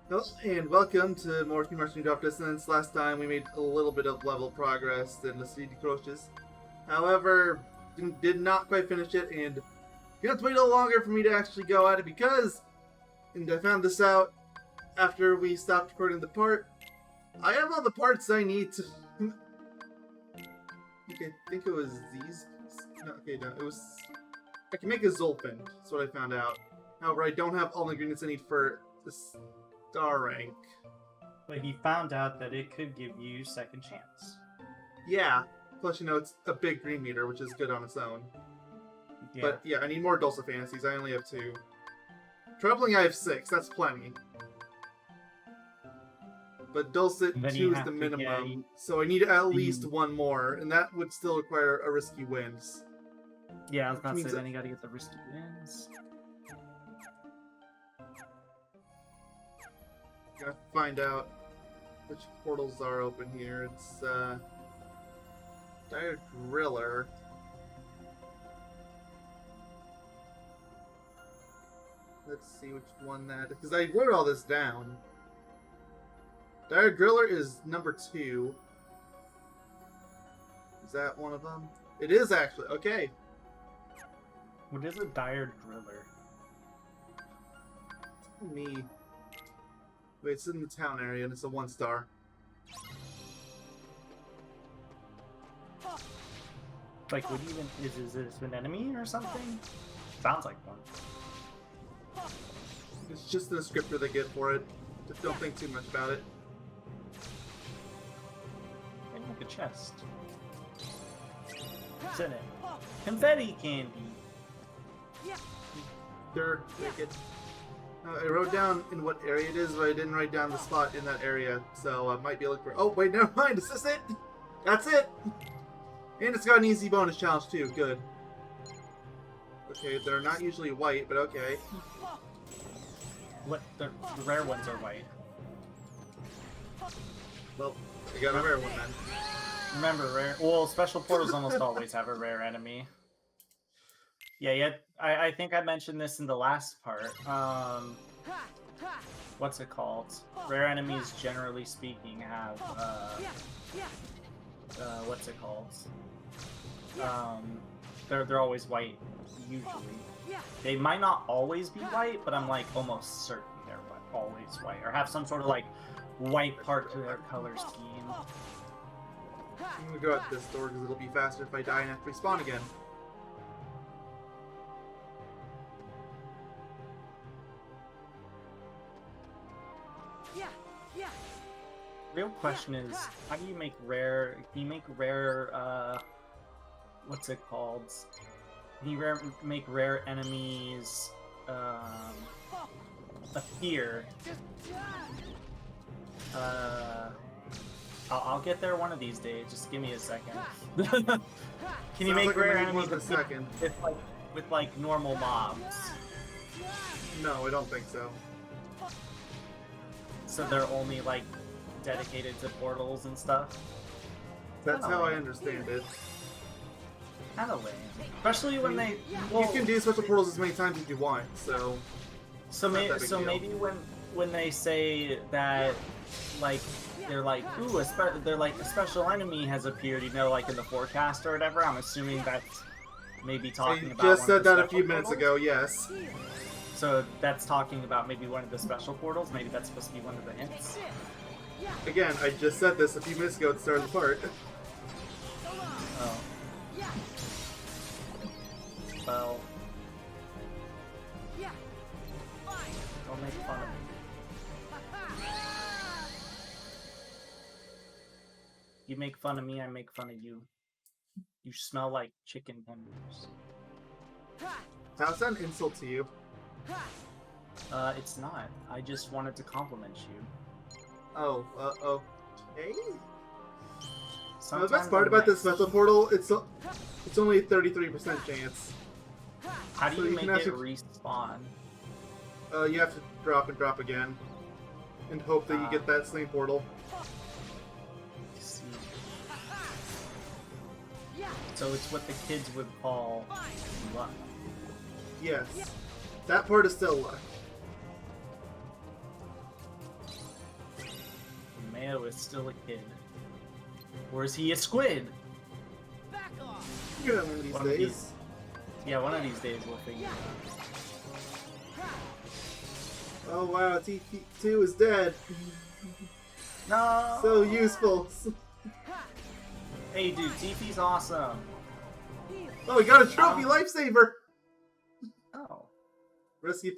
Hello, and welcome to more Commercial Drop Distance. Last time we made a little bit of level progress in the city Clotches. However, did not quite finish it, and you have to wait a little longer for me to actually go at it because, and I found this out after we stopped recording the part, I have all the parts I need to... Okay, I think it was these... No, okay, no, it was... I can make a Zolfin, that's what I found out. However, I don't have all the ingredients I need for this star rank. But he found out that it could give you second chance. Yeah, plus you know it's a big green meter, which is good on its own. Yeah. But yeah, I need more Dulcet Fantasies. I only have 2. Trebling I have 6, that's plenty. But Dulcet 2 is the minimum, so I need at least 1 more, and that would still require a risky wins. Yeah, I was about to say, then you gotta get the risky wins. Gotta find out which portals are open here. It's Dire Driller. Let's see which one that, because I wrote all this down. Dire Driller is number 2. Is that one of them? It is actually. Okay. What is a dire driller? Me. Wait, it's in the town area and it's a 1-star. Like, what even is this an enemy or something? Sounds like one. It's just the descriptor they get for it. Just don't think too much about it. Maybe like a chest. What's in it? Confetti candy. Sure, take it. I wrote down in what area it is, but I didn't write down the spot in that area, so I might be able to... Oh, wait, never mind, is this it? That's it! And it's got an easy bonus challenge, too, good. Okay, they're not usually white, but okay. What? The rare ones are white. Well, I got a rare one then. Remember, rare... Well, special portals almost always have a rare enemy. Yeah, I think I mentioned this in the last part. What's it called? Rare enemies, generally speaking, have, what's it called? They're always white, usually. They might not always be white, but I'm, like, almost certain they're always white. Or have some sort of, like, white part to their color scheme. I'm gonna go out this door because it'll be faster if I die and have to respawn again. Real question is, how do you make rare? Can you make rare? What's it called? Can you make rare enemies appear? I'll get there one of these days. Just give me a second. Can you make like rare enemies a second with like normal mobs? No, I don't think so. So they're only like dedicated to portals and stuff? That's how I understand it. Kind of lame. Especially when they... Well, you can do special portals as many times as you want, so... So maybe when they say that, like, they're like, ooh, they're like, a special enemy has appeared, you know, like in the forecast or whatever, I'm assuming that's maybe talking about... I just said that a few minutes ago, yes. So that's talking about maybe one of the special portals? Maybe that's supposed to be one of the hints? Again, I just said this a few minutes ago at the start of the part. Oh. Well... Don't make fun of me. You make fun of me, I make fun of you. You smell like chicken tenders. How's that an insult to you? It's not. I just wanted to compliment you. Oh, okay. Sometimes the best part about this special portal, it's only a 33% chance. How do you make it respawn? You have to drop and drop again, and hope that you get that same portal. See. So it's what the kids would call luck. Yes. That part is still luck. is still a kid. Or is he a squid? You know, one of these One of days. these- Yeah, one of these days we'll figure it out. Oh wow, TP2 is dead. No! So useful. Hey dude, TP's awesome. Oh, we got a trophy lifesaver. Oh. Rescue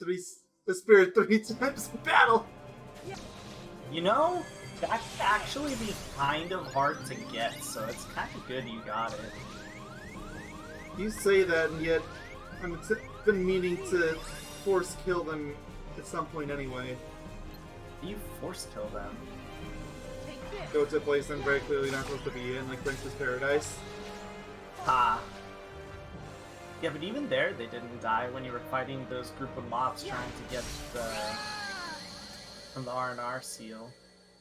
the spirit 3 times in battle. You know, that could actually be kind of hard to get, so it's kind of good you got it. You say that, and yet I've been meaning to force kill them at some point anyway. You force kill them. Go to a place I'm very clearly not supposed to be in, like Princess Paradise. Ha. Yeah, but even there, they didn't die when you were fighting those group of mobs trying to get the from the R&R seal.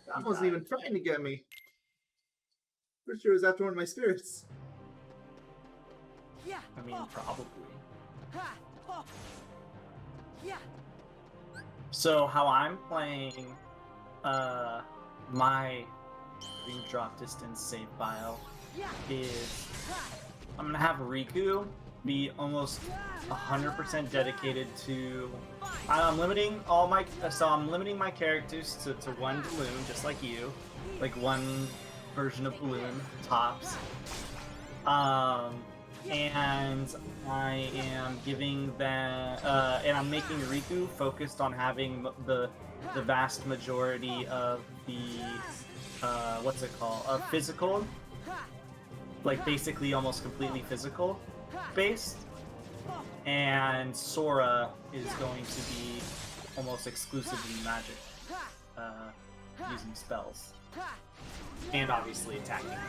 That wasn't even trying to get me. Pretty sure it was after one of my spirits. I mean, probably. So how I'm playing my ring drop distance save file is I'm gonna have Riku be almost 100% dedicated to. I'm limiting my characters to one balloon, just like you, like one version of balloon tops. And I am giving them, and I'm making Riku focused on having the vast majority of the what's it called? Physical, like basically almost completely physical based. And Sora is going to be almost exclusively magic, using spells, and obviously attacking.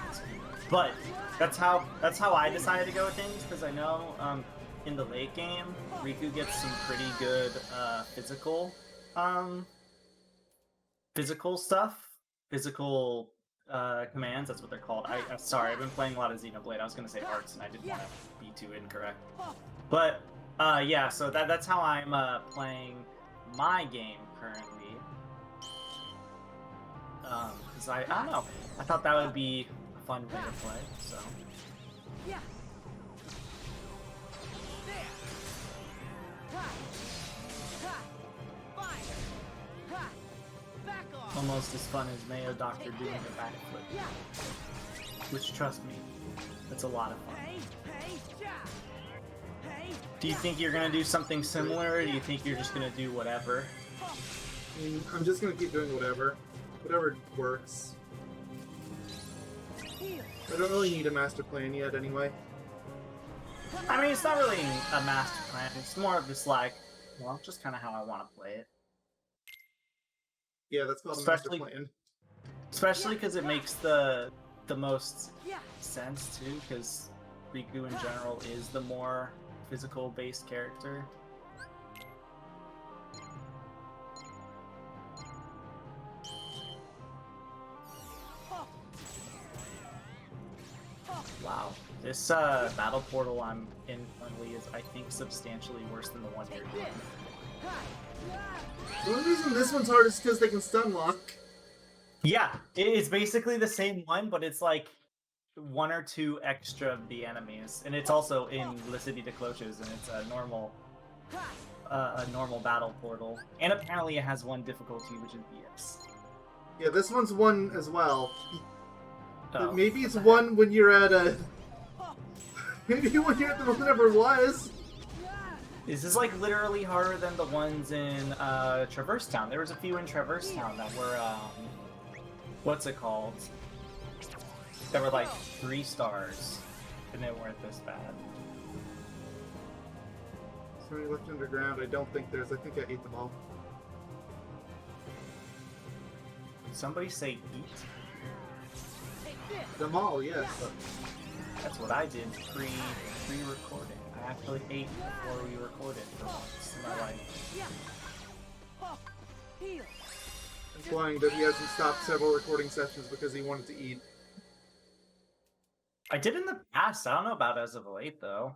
But that's how I decided to go with things, because I know in the late game Riku gets some pretty good physical stuff, physical commands. That's what they're called. Sorry, I've been playing a lot of Xenoblade. I was gonna say arts, and I didn't want to be too incorrect. But yeah, so that's how I'm playing my game currently. Because I don't know, I thought that would be a fun way to play. So. Almost as fun as Mayo Doctor doing a backflip. Which, trust me, that's a lot of fun. Do you think you're gonna do something similar, or do you think you're just gonna do whatever? I'm just gonna keep doing whatever. Whatever works. I don't really need a master plan yet anyway. I mean, it's not really a master plan, it's more of just like, well, just kind of how I want to play it. Yeah, that's called a master plan. Especially because it makes the most sense too, because Riku in general is the more physical-based character. Wow. This battle portal I'm in currently is, I think, substantially worse than the one you're doing. The only reason this one's hard is because they can stun lock. Yeah, it's basically the same one, but it's like one or two extra of the enemies, and it's also in the city to Clotches, and it's a normal battle portal, and apparently it has one difficulty, which is BS. Yeah, this one's one as well. Oh. Maybe it's one when you're at a. Maybe when you're at the one that never was. This is like literally harder than the ones in Traverse Town. There was a few in Traverse Town that were what's it called? That were like 3 stars, and they weren't this bad. Somebody left underground. I don't think there's. I think I ate them all. Did somebody say eat? Them all, yes. That's what I did pre-recording. I actually ate before we recorded for once in my life. Implying that he hasn't stopped several recording sessions because he wanted to eat. I did in the past. I don't know about as of late, though.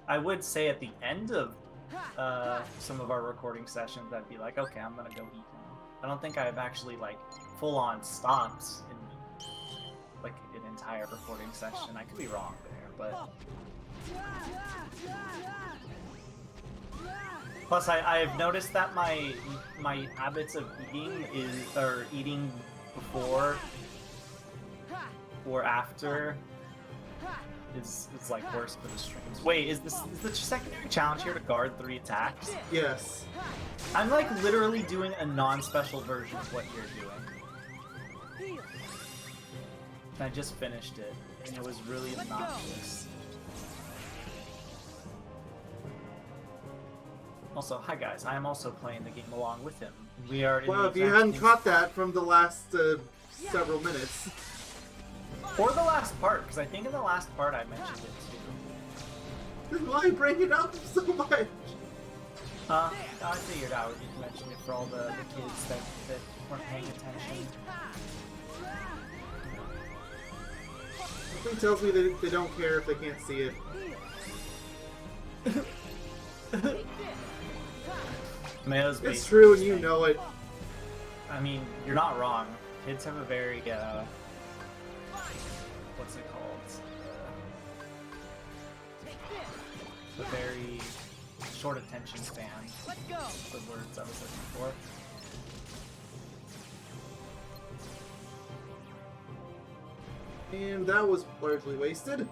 I would say at the end of some of our recording sessions, I'd be like, okay, I'm gonna go eat now. I don't think I've actually like full on stopped in like an entire recording session. I could be wrong there, but plus I've noticed that my habits of eating before or after is like worse for the streams. Wait, is the secondary challenge here to guard 3 attacks? Yes. I'm like literally doing a non-special version of what you're doing. I just finished it, and it was really obnoxious. Also, hi guys, I am also playing the game along with him. We are in Well, if you hadn't caught that from the last several minutes. Or the last part, because I think in the last part I mentioned it too. Then why bring it up so much? I figured I would mention it for all the kids that weren't paying attention. Something tells me that they don't care if they can't see it. Mayo's It's true and you know it. I mean, you're not wrong. Kids have a very, what's it called? A very short attention span. Let's go. The words I was looking for. And that was largely wasted.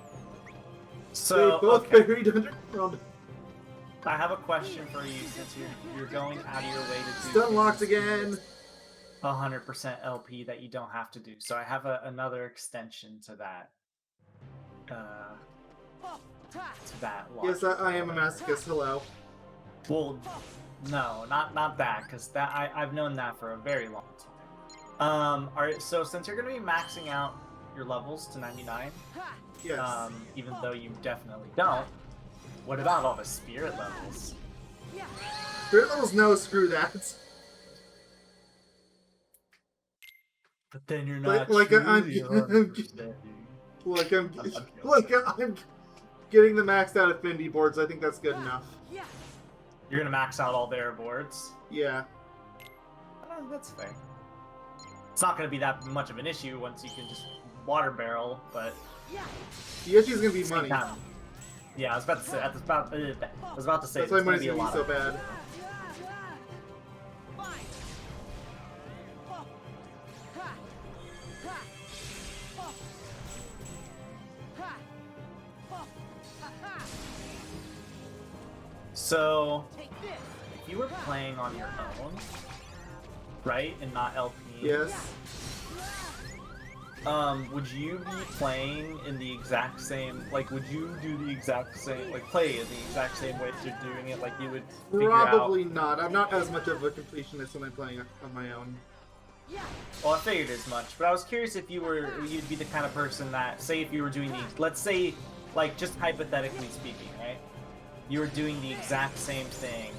So, they both buried underground. I have a question for you, since you're going out of your way to do Stun locked again. 100% LP that you don't have to do. So I have another extension to that. Yes, I am a masochist. Hello. Well, no, not that, because I've known that for a very long time. Alright, so since you're going to be maxing out your levels to 99, yes. Even though you definitely don't, what about all the spirit levels? Spirit levels, no, screw that. But then you're not I'm getting the maxed out Affinity boards. I think that's good enough. You're gonna max out all their boards? Yeah. That's fair. It's not gonna be that much of an issue once you can just water barrel, but the issue is gonna be money. Yeah, I was about to say. That's why money's gonna be so bad. So, if you were playing on your own, right, and not LP, yes. Would you be playing in the exact same, like, would you do the exact same, like, play in the exact same way that you're doing it, like you would Probably not. I'm not as much of a completionist when I'm playing on my own. Well, I figured as much, but I was curious if you'd be the kind of person that, say if you were doing let's say, like, just hypothetically speaking, right? You were doing the exact same thing,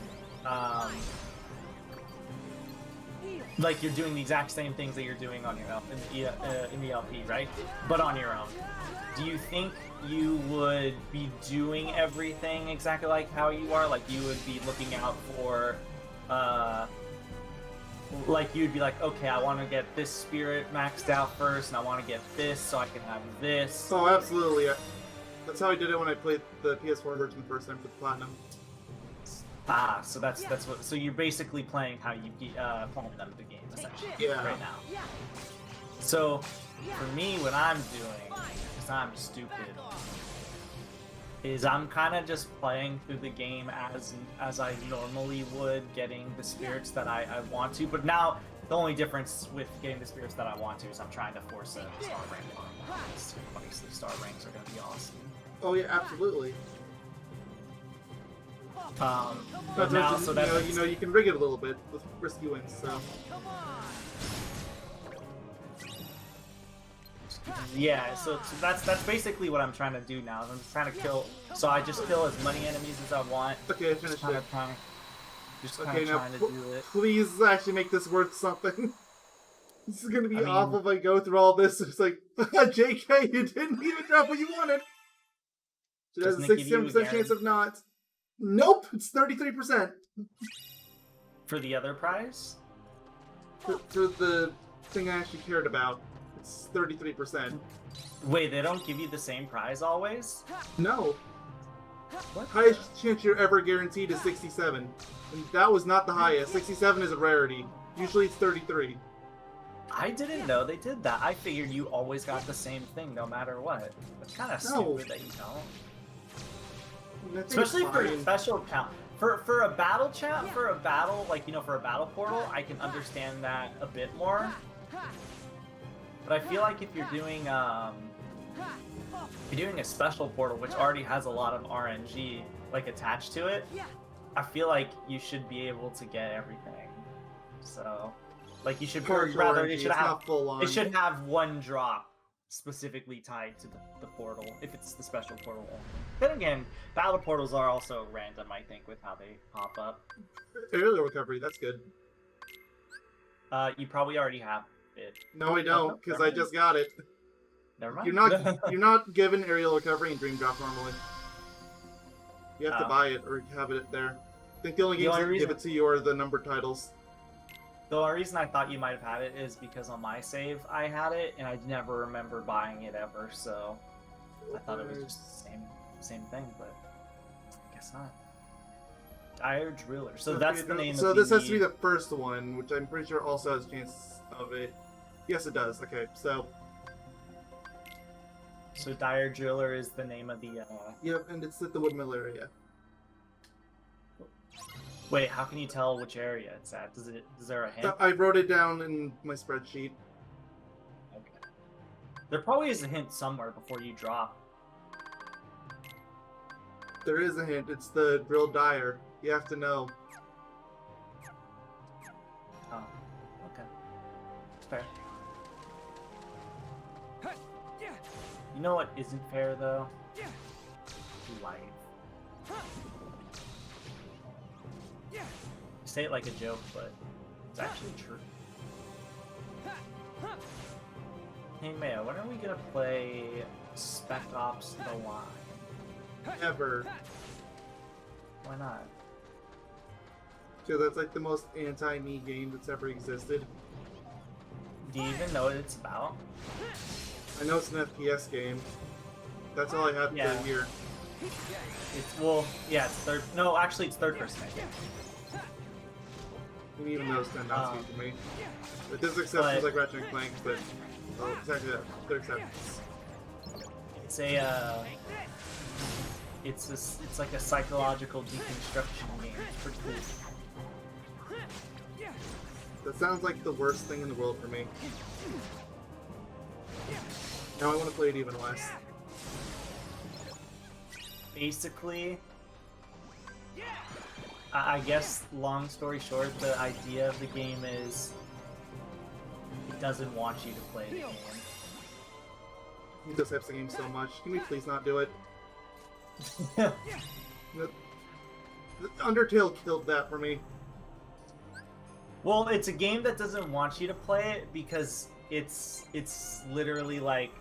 like you're doing the exact same things that you're doing on your own in the LP, right? But on your own. Do you think you would be doing everything exactly like how you are? Like you would be looking out for, like you'd be like, okay, I want to get this spirit maxed out first, and I want to get this so I can have this. Oh, absolutely. That's how I did it when I played the PS4 version the first time for the Platinum. Ah, so that's what. So you're basically playing how you platinum the game essentially right now. So for me, what I'm doing, because I'm stupid, is I'm kind of just playing through the game as I normally would, getting the spirits that I want to. But now the only difference with getting the spirits that I want to is I'm trying to force a star rank on them. Obviously, star ranks are going to be awesome. Oh yeah, absolutely. But now, so that you can rig it a little bit with risky wins. So. Yeah, so that's basically what I'm trying to do now. I'm just trying to kill. So I just kill as many enemies as I want. Okay, I finished it. Just kind of trying to do it. Please actually make this worth something. This is gonna be awful if I go through all this. It's like, JK, you didn't even drop what you wanted. It has a 67% chance of not. Nope, it's 33%. For the other prize? For the thing I actually cared about, it's 33%. Wait, they don't give you the same prize always? No. What? Highest chance you're ever guaranteed is 67. And that was not the highest. 67 is a rarity. Usually it's 33. I didn't know they did that. I figured you always got the same thing no matter what. It's kind of stupid that you don't. Especially for a special count. For a battle chat, for a battle, like, you know, for a battle portal, I can understand that a bit more. But I feel like if you're doing a special portal, which already has a lot of RNG, like, attached to it, I feel like you should be able to get everything. So, like, you should, rather, it should have one drop specifically tied to the portal, if it's the special portal only. Then again, battle portals are also random, I think, with how they pop up. Aerial recovery, that's good. You probably already have it. No, I don't, because I just got it. Never mind. You're not given aerial recovery in Dream Drop normally. You have to buy it or have it there. I think the only games that give it to you are the numbered titles. The only reason I thought you might have had it is because on my save I had it, and I never remember buying it ever, so I thought it was just the same thing, but I guess not. Dire Driller. So that's the name of the... So this has to be the first one, which I'm pretty sure also has a chance of it. Yes, it does. Okay, so... So Dire Driller is the name of the... Yep, and it's at the Woodmill area. Wait, how can you tell which area it's at? Is there a hint? I wrote it down in my spreadsheet. Okay. There probably is a hint somewhere before you drop. There is a hint. It's the Drill Dire. You have to know. Oh, okay. Fair. You know what isn't fair, though? Life. I say it like a joke, but it's actually true. Hey, Mayo, when are we gonna play Spec Ops The Line? Ever. Why not? Because that's like the most anti-me game that's ever existed. Do you even know what it's about? I know it's an FPS game. That's all I have to hear. It's, well, yeah, it's third... No, actually, it's third person, I think. And even those tend not to be for me. But there's exceptions like Ratchet and Clank, but... Oh, exactly that. They're exceptions. It's a, It's like a psychological deconstruction game. It's pretty cool. That sounds like the worst thing in the world for me. Now I want to play it even less. Basically, I guess, long story short, the idea of the game is it doesn't want you to play the game. He just hypes the game so much. Can we please not do it? Undertale killed that for me. Well, it's a game that doesn't want you to play it because it's literally like,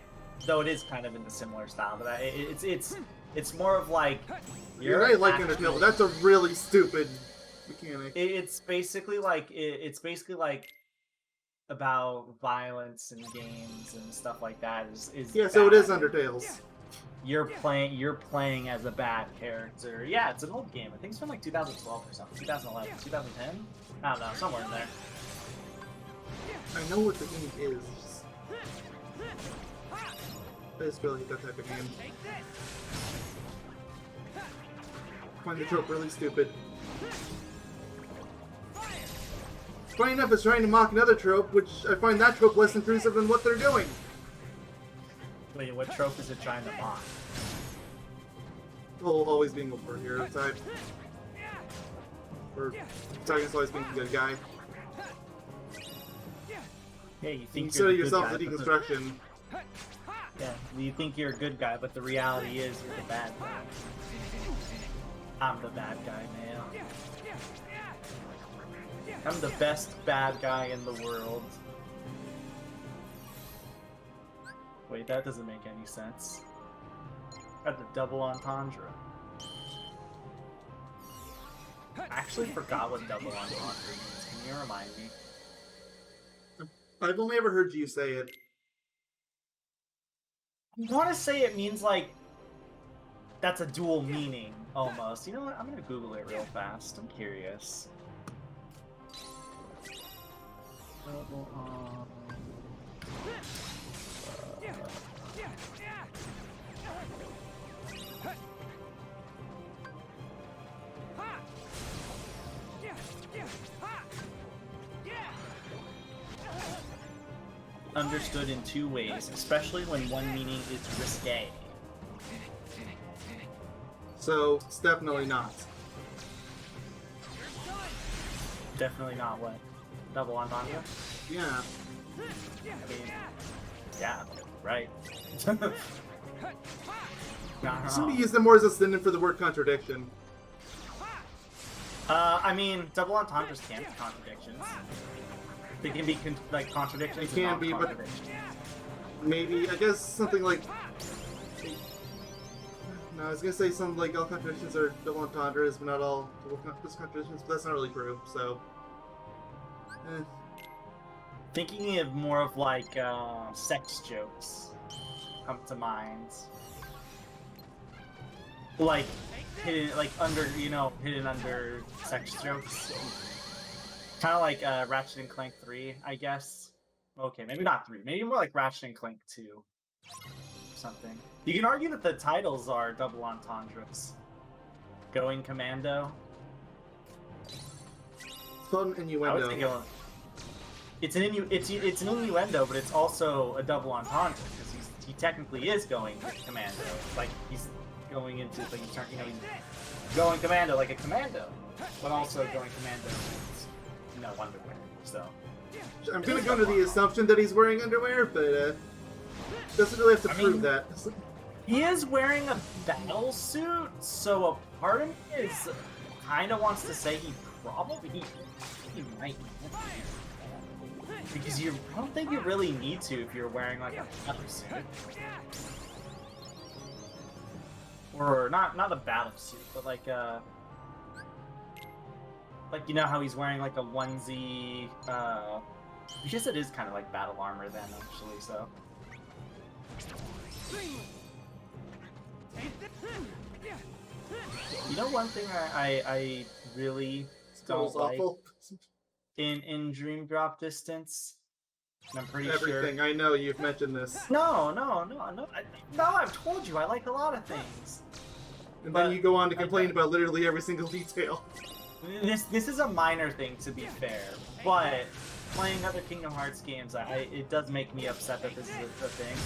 though it is kind of in the similar style, but it's more of like I like Undertale, but that's a really stupid mechanic. It's basically like about violence in games and stuff like that. Yeah, so it is Undertale's. You're playing as a bad character. Yeah, it's an old game. I think it's from like 2012 or something. 2011, 2010. I don't know, somewhere in there. I know what the game is. I just really hate that type of game. I find the trope really stupid. Funny enough, it's trying to mock another trope, which I find that trope less intrusive than what they're doing. Wait, what trope is it trying to mock? The whole always being a war hero type. Or protagonist always being a good guy. Yeah, you think Instead of yourself the deconstruction. Yeah, you think you're a good guy, but the reality is you're the bad guy. I'm the bad guy, man. I'm the best bad guy in the world. Wait, that doesn't make any sense. Got the double entendre. I actually forgot what double entendre means. Can you remind me? I've only ever heard you say it. I want to say it means like that's a dual meaning almost. You know what? I'm gonna Google it real fast. I'm curious. Double understood in two ways, especially when one meaning is risque. So, it's definitely not. Definitely not what? Double entendre? Yeah. I mean, yeah, right. Not Somebody wrong. use them more as a synonym for the word contradiction. I mean, double entendres can be contradictions. They can be like contradictions. They can and be, but non-contradictions. maybe, I guess something like... No, I was gonna say something like all contradictions are double entendres, but not all double contradictions, but that's not really true, so... Thinking of more of like sex jokes come to mind. Like hidden, like under, hidden under sex jokes. Kind of like Ratchet and Clank 3, I guess. Okay, maybe not 3. Maybe more like Ratchet and Clank 2. Something. You can argue that the titles are double entendres. Going Commando. It's called an innuendo. It's an innuendo, but it's also a double entendre because he technically is going commando. Like he's going into like he's going commando like a commando, but also going commando with no underwear. So I'm gonna go to the assumption that he's wearing underwear, but doesn't really have to prove that. He is wearing a battle suit, so a part of me is kind of wants to say he probably he might. Because I don't think you really need to if you're wearing like a battle suit. Or not a battle suit, but like you know how he's wearing like a onesie, I guess it is kind of like battle armor then actually, so. You know one thing I really don't like in Dream Drop Distance? And I'm pretty sure... Everything, I know, you've mentioned this. No, I've told you, I like a lot of things. And then you go on to complain about literally every single detail. This is a minor thing, to be fair, but playing other Kingdom Hearts games, it does make me upset that this is a thing.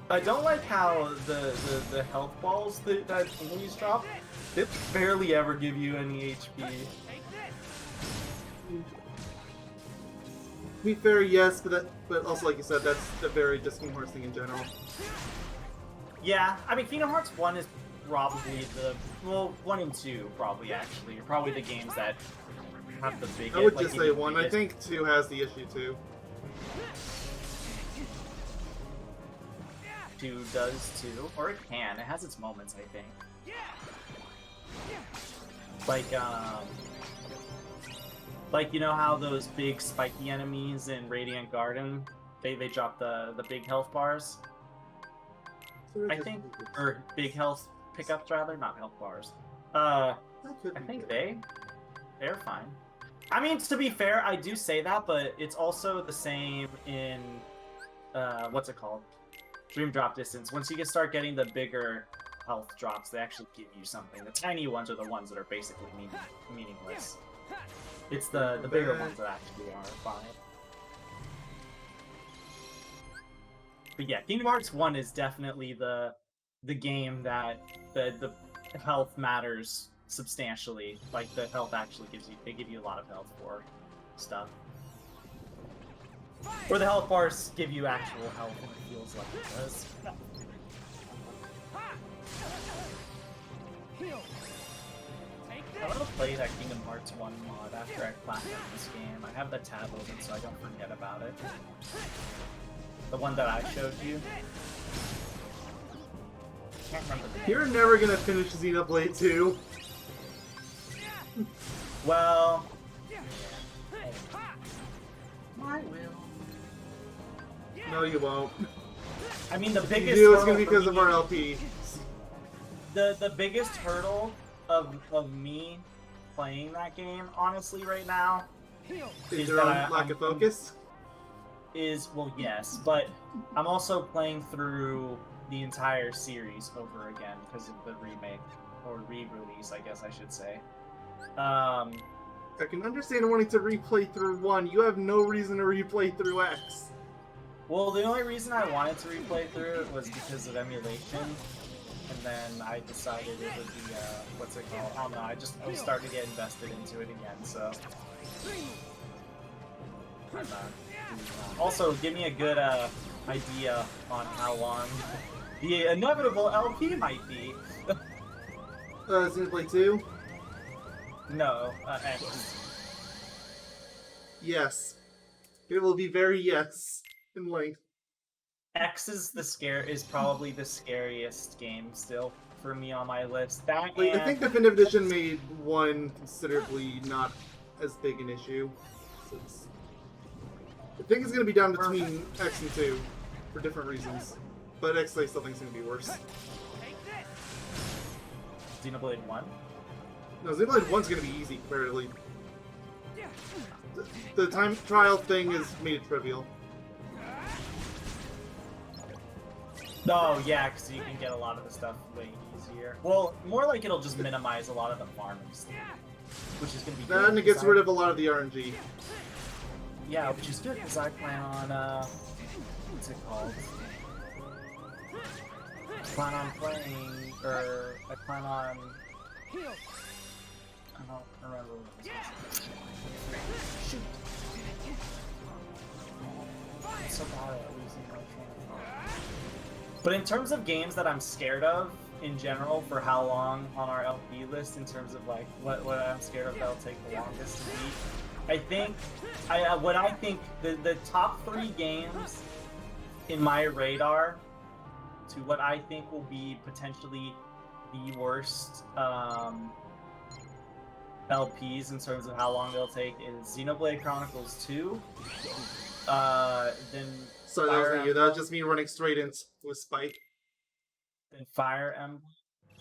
I don't like how the health balls that enemies drop, they barely ever give you any HP. To be fair, yes, but also like you said, that's a very just Kingdom Hearts thing in general. Yeah, I mean Kingdom Hearts 1 is probably 1 and 2 probably actually are probably the games that have the biggest. I would just say 1. I think 2 has the issue too. 2 does too, or it can. It has its moments, I think. Like you know how those big spiky enemies in Radiant Garden, they drop the big health bars. I think, or big health pickups rather, not health bars. I think they're fine. I mean, to be fair, I do say that, but it's also the same in what's it called? Dream Drop Distance. Once you start getting the bigger health drops, they actually give you something. The tiny ones are the ones that are basically meaningless. It's the bigger ones that actually are fine. But yeah, Kingdom Hearts 1 is definitely the game that the health matters substantially. Like the health actually they give you a lot of health for stuff. Or the health bars give you actual health and it feels like it does. I want to play that Kingdom Hearts 1 mod after I platinum this game. I have the tab open so I don't forget about it. The one that I showed you. Can't remember the name. You're never gonna finish Xenoblade 2. Well, I will. No, you won't. I mean, the biggest. You knew it's gonna be because of our LP. The biggest hurdle of me playing that game, honestly, right now, is your own lack of focus. Well, yes, but I'm also playing through the entire series over again because of the remake or re-release, I guess I should say. I can understand wanting to replay through 1. You have no reason to replay through X. Well, the only reason I wanted to replay through it was because of emulation, and then I decided it would be, what's it called? I don't know, I was starting to get invested into it again, so... Also, give me a good, idea on how long the inevitable LP might be. Xenoblade 2? No, X. Yes. It will be very yes in length. X is probably the scariest game still for me on my list. That I think Definitive Edition made 1 considerably not as big an issue. I think it's going to be down between X and 2 for different reasons. But X I still think is going to be worse. Xenoblade 1? No, Xenoblade 1's going to be easy comparatively. The time trial thing has made it trivial. Oh, yeah, because you can get a lot of the stuff way easier. Well, more like it'll just minimize a lot of the farming stuff, which is going to be good. And it gets rid of a lot of the RNG. Yeah, which is good, because I plan on, what's it called? I plan on playing, or I plan on... I don't remember what it was. Shoot! I'm so bad at losing my train of thought. But in terms of games that I'm scared of, in general, for how long on our LP list, in terms of like what I'm scared of that'll take the longest to beat, I think, the top 3 games in my radar to what I think will be potentially the worst LPs in terms of how long they'll take is Xenoblade Chronicles 2, then So that wasn't you, that was just me running straight into with Spike. Then Fire Emblem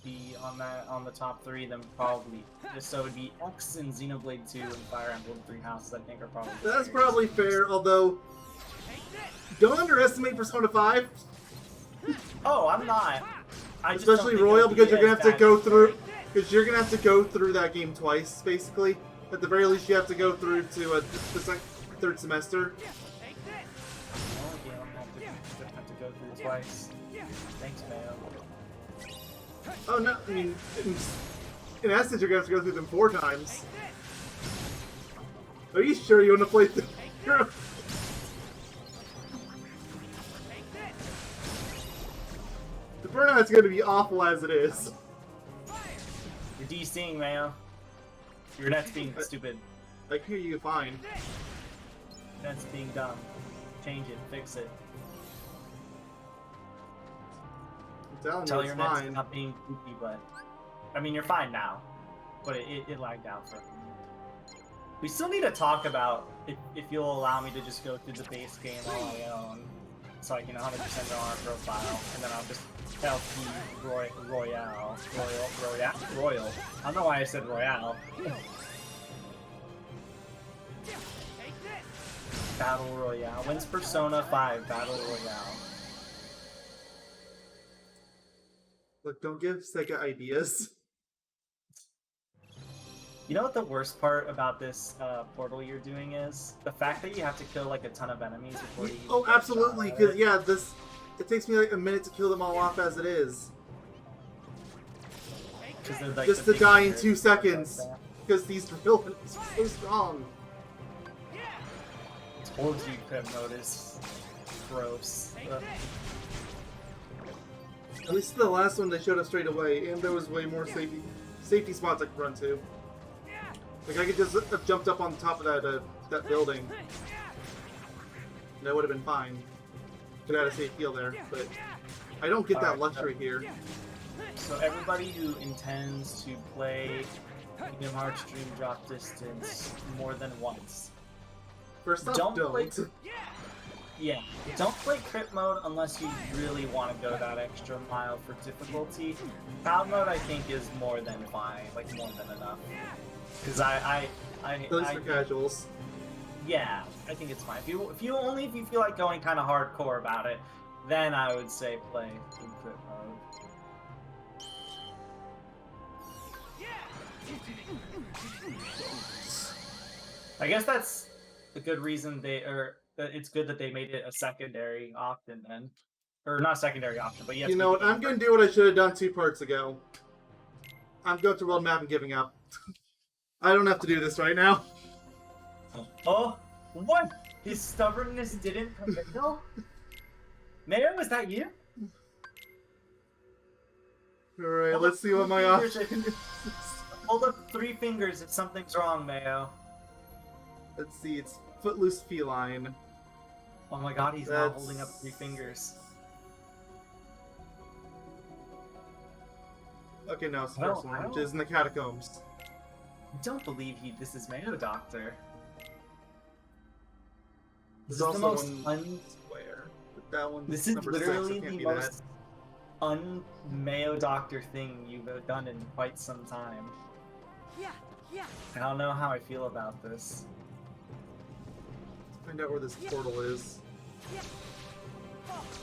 be on the top 3, then probably so it would be X and Xenoblade 2 and Fire Emblem 3 Houses. I think are probably. That's probably fair, although don't underestimate Persona 5. Oh, I'm not. Especially Royal, because you're gonna have to go through. Because you're gonna have to go through that game twice, basically. At the very least, you have to go through to the 3rd semester. Oh, yeah, I'm gonna have to go through twice. Thanks, man. Oh no, I mean, in essence, you're gonna have to go through them 4 times. Are you sure you want to play through? The burnout's gonna be awful as it is. You're DCing, man. Your net's being stupid. I hear you fine. Net's being dumb. Change it. Fix it. I'm telling Tell you, your it's net's fine. not being goofy, but I mean, you're fine now. But it lagged out for a minute. We still need to talk about if you'll allow me to just go through the base game on my own, so I can 100% go on our profile, and then I'll just LP Royale. I don't know why I said Royale. Battle Royale. When's Persona 5 Battle Royale? Look, don't give Sega ideas. You know what the worst part about this portal you're doing is? The fact that you have to kill like a ton of enemies before you... Oh, absolutely, because yeah, it takes me like a minute to kill them all off as it is. Like, just to die in 2 seconds. Because these villains are so strong. Told you couldn't notice. Gross. At least the last one they showed us straight away, and there was way more safety spots I could run to. Like I could just have jumped up on top of that building. And that would have been fine. Could have had a safe heal there, but I don't get that luxury here. So everybody who intends to play Medium hard stream drop distance more than once. First off, Don't don't. play- Yeah, don't play crit mode unless you really want to go that extra mile for difficulty. Cloud mode, I think, is more than fine, like more than enough. Because At least for casuals. yeah, I think it's fine. If you feel like going kind of hardcore about it, then I would say play in crit mode. I guess that's a good reason it's good that they made it a secondary option then. Or not secondary option, but You know what? I'm going to do what I should have done 2 parts ago. I'm going to world map and giving up. I don't have to do this right now. Oh, what? His stubbornness didn't prevail? Mayo, is that you? Alright, let's see what my option is. Hold up 3 fingers if something's wrong, Mayo. Let's see, it's Footloose Feline. Oh my god, he's not holding up 3 fingers. Okay, now it's the first one, which is in the catacombs. I don't believe this is Mayo Doctor. There's This is the also most one square. But that one's This is number literally 6, so it can't the be most un-Mayo Doctor thing you've done in quite some time. I don't know how I feel about this. Let's find out where this portal is.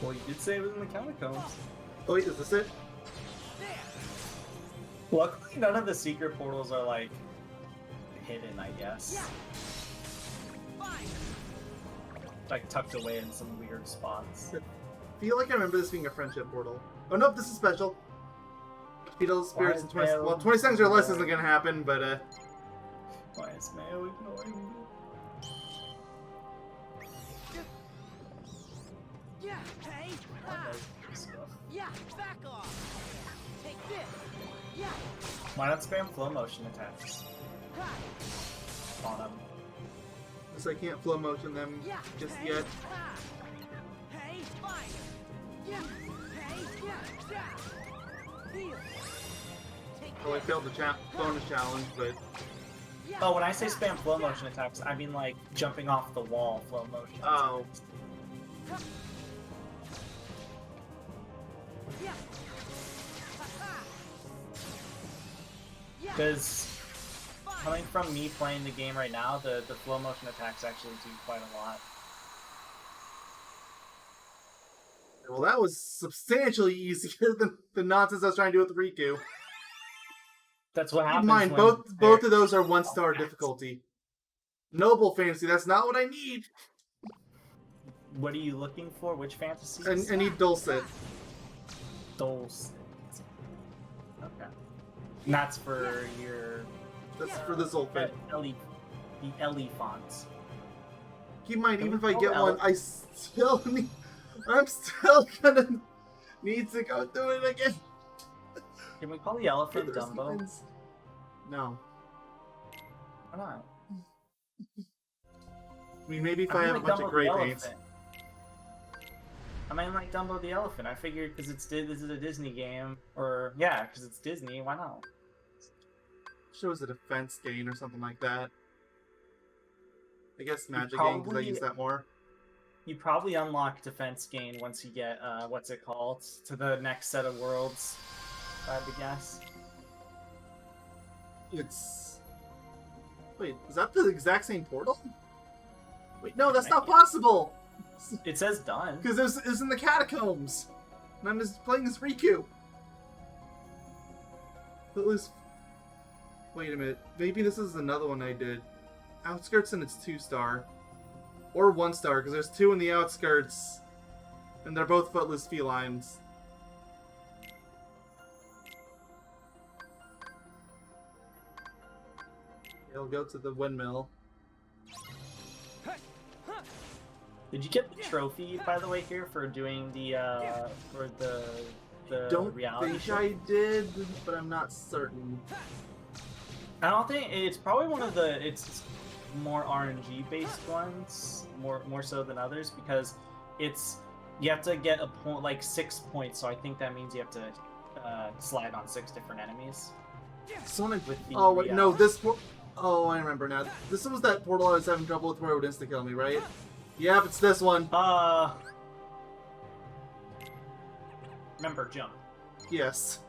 Well, you did say it was in the catacombs. Oh wait, is this it? Luckily, none of the secret portals are, like, hidden, I guess. Like, tucked away in some weird spots. I feel like I remember this being a friendship portal. Oh nope, this is special. Beetle spirits in 20 well, 20 seconds or less isn't gonna happen, but Why is Mayo ignoring me? Back off. Take this. Why not spam flow motion attacks on him? because I can't flow motion them just yet. Hey, fire. Well, I failed the bonus challenge, but Oh, when I say spam flow motion attacks, I mean like jumping off the wall flow motion. oh. Because coming from me playing the game right now, the flow motion attacks actually do quite a lot. Well, that was substantially easier than the nonsense I was trying to do with Riku. That's what happens. Keep in mind, when both of those are 1-star difficulty. Noble fantasy, that's not what I need. What are you looking for? Which fantasies? I need Dulcet. Dulcet. Okay. And that's for your... That's for the Zolfin. The Ellie fonts. Keep in mind, even if I get one, I still need... I'm still gonna need to go through it again. Can we call the elephant Dumbo? No. Why not? I mean, maybe if I have a bunch of gray paints. I mean, like Dumbo the elephant. I figured because this is a Disney game, or yeah, because it's Disney. Why not? Shows a defense gain or something like that. I guess magic gain because I use that more. You probably unlock defense gain once you get what's it called, to the next set of worlds. If I had to guess. It's... Wait, is that the exact same portal? Wait, no, that's not possible! It says done. Because it's in the catacombs! And I'm just playing as Riku! But it was... Wait a minute, maybe this is another one I did. Outskirts and it's 2-star. Or 1-star, because there's 2 in the outskirts. And they're both footless felines. I'll go to the windmill. Did you get the trophy, by the way, here for doing the for the Don't reality think show? I did, but I'm not certain. I don't think it's probably one of the more RNG based ones, more so than others, because you have to get a point, like 6 points. So I think that means you have to slide on 6 different enemies. Sonic. With the Oh wait, no, reality. this. Oh, I remember now. This was that portal I was having trouble with where it would insta kill me, right? Yep, it's this one. Remember, jump. Yes.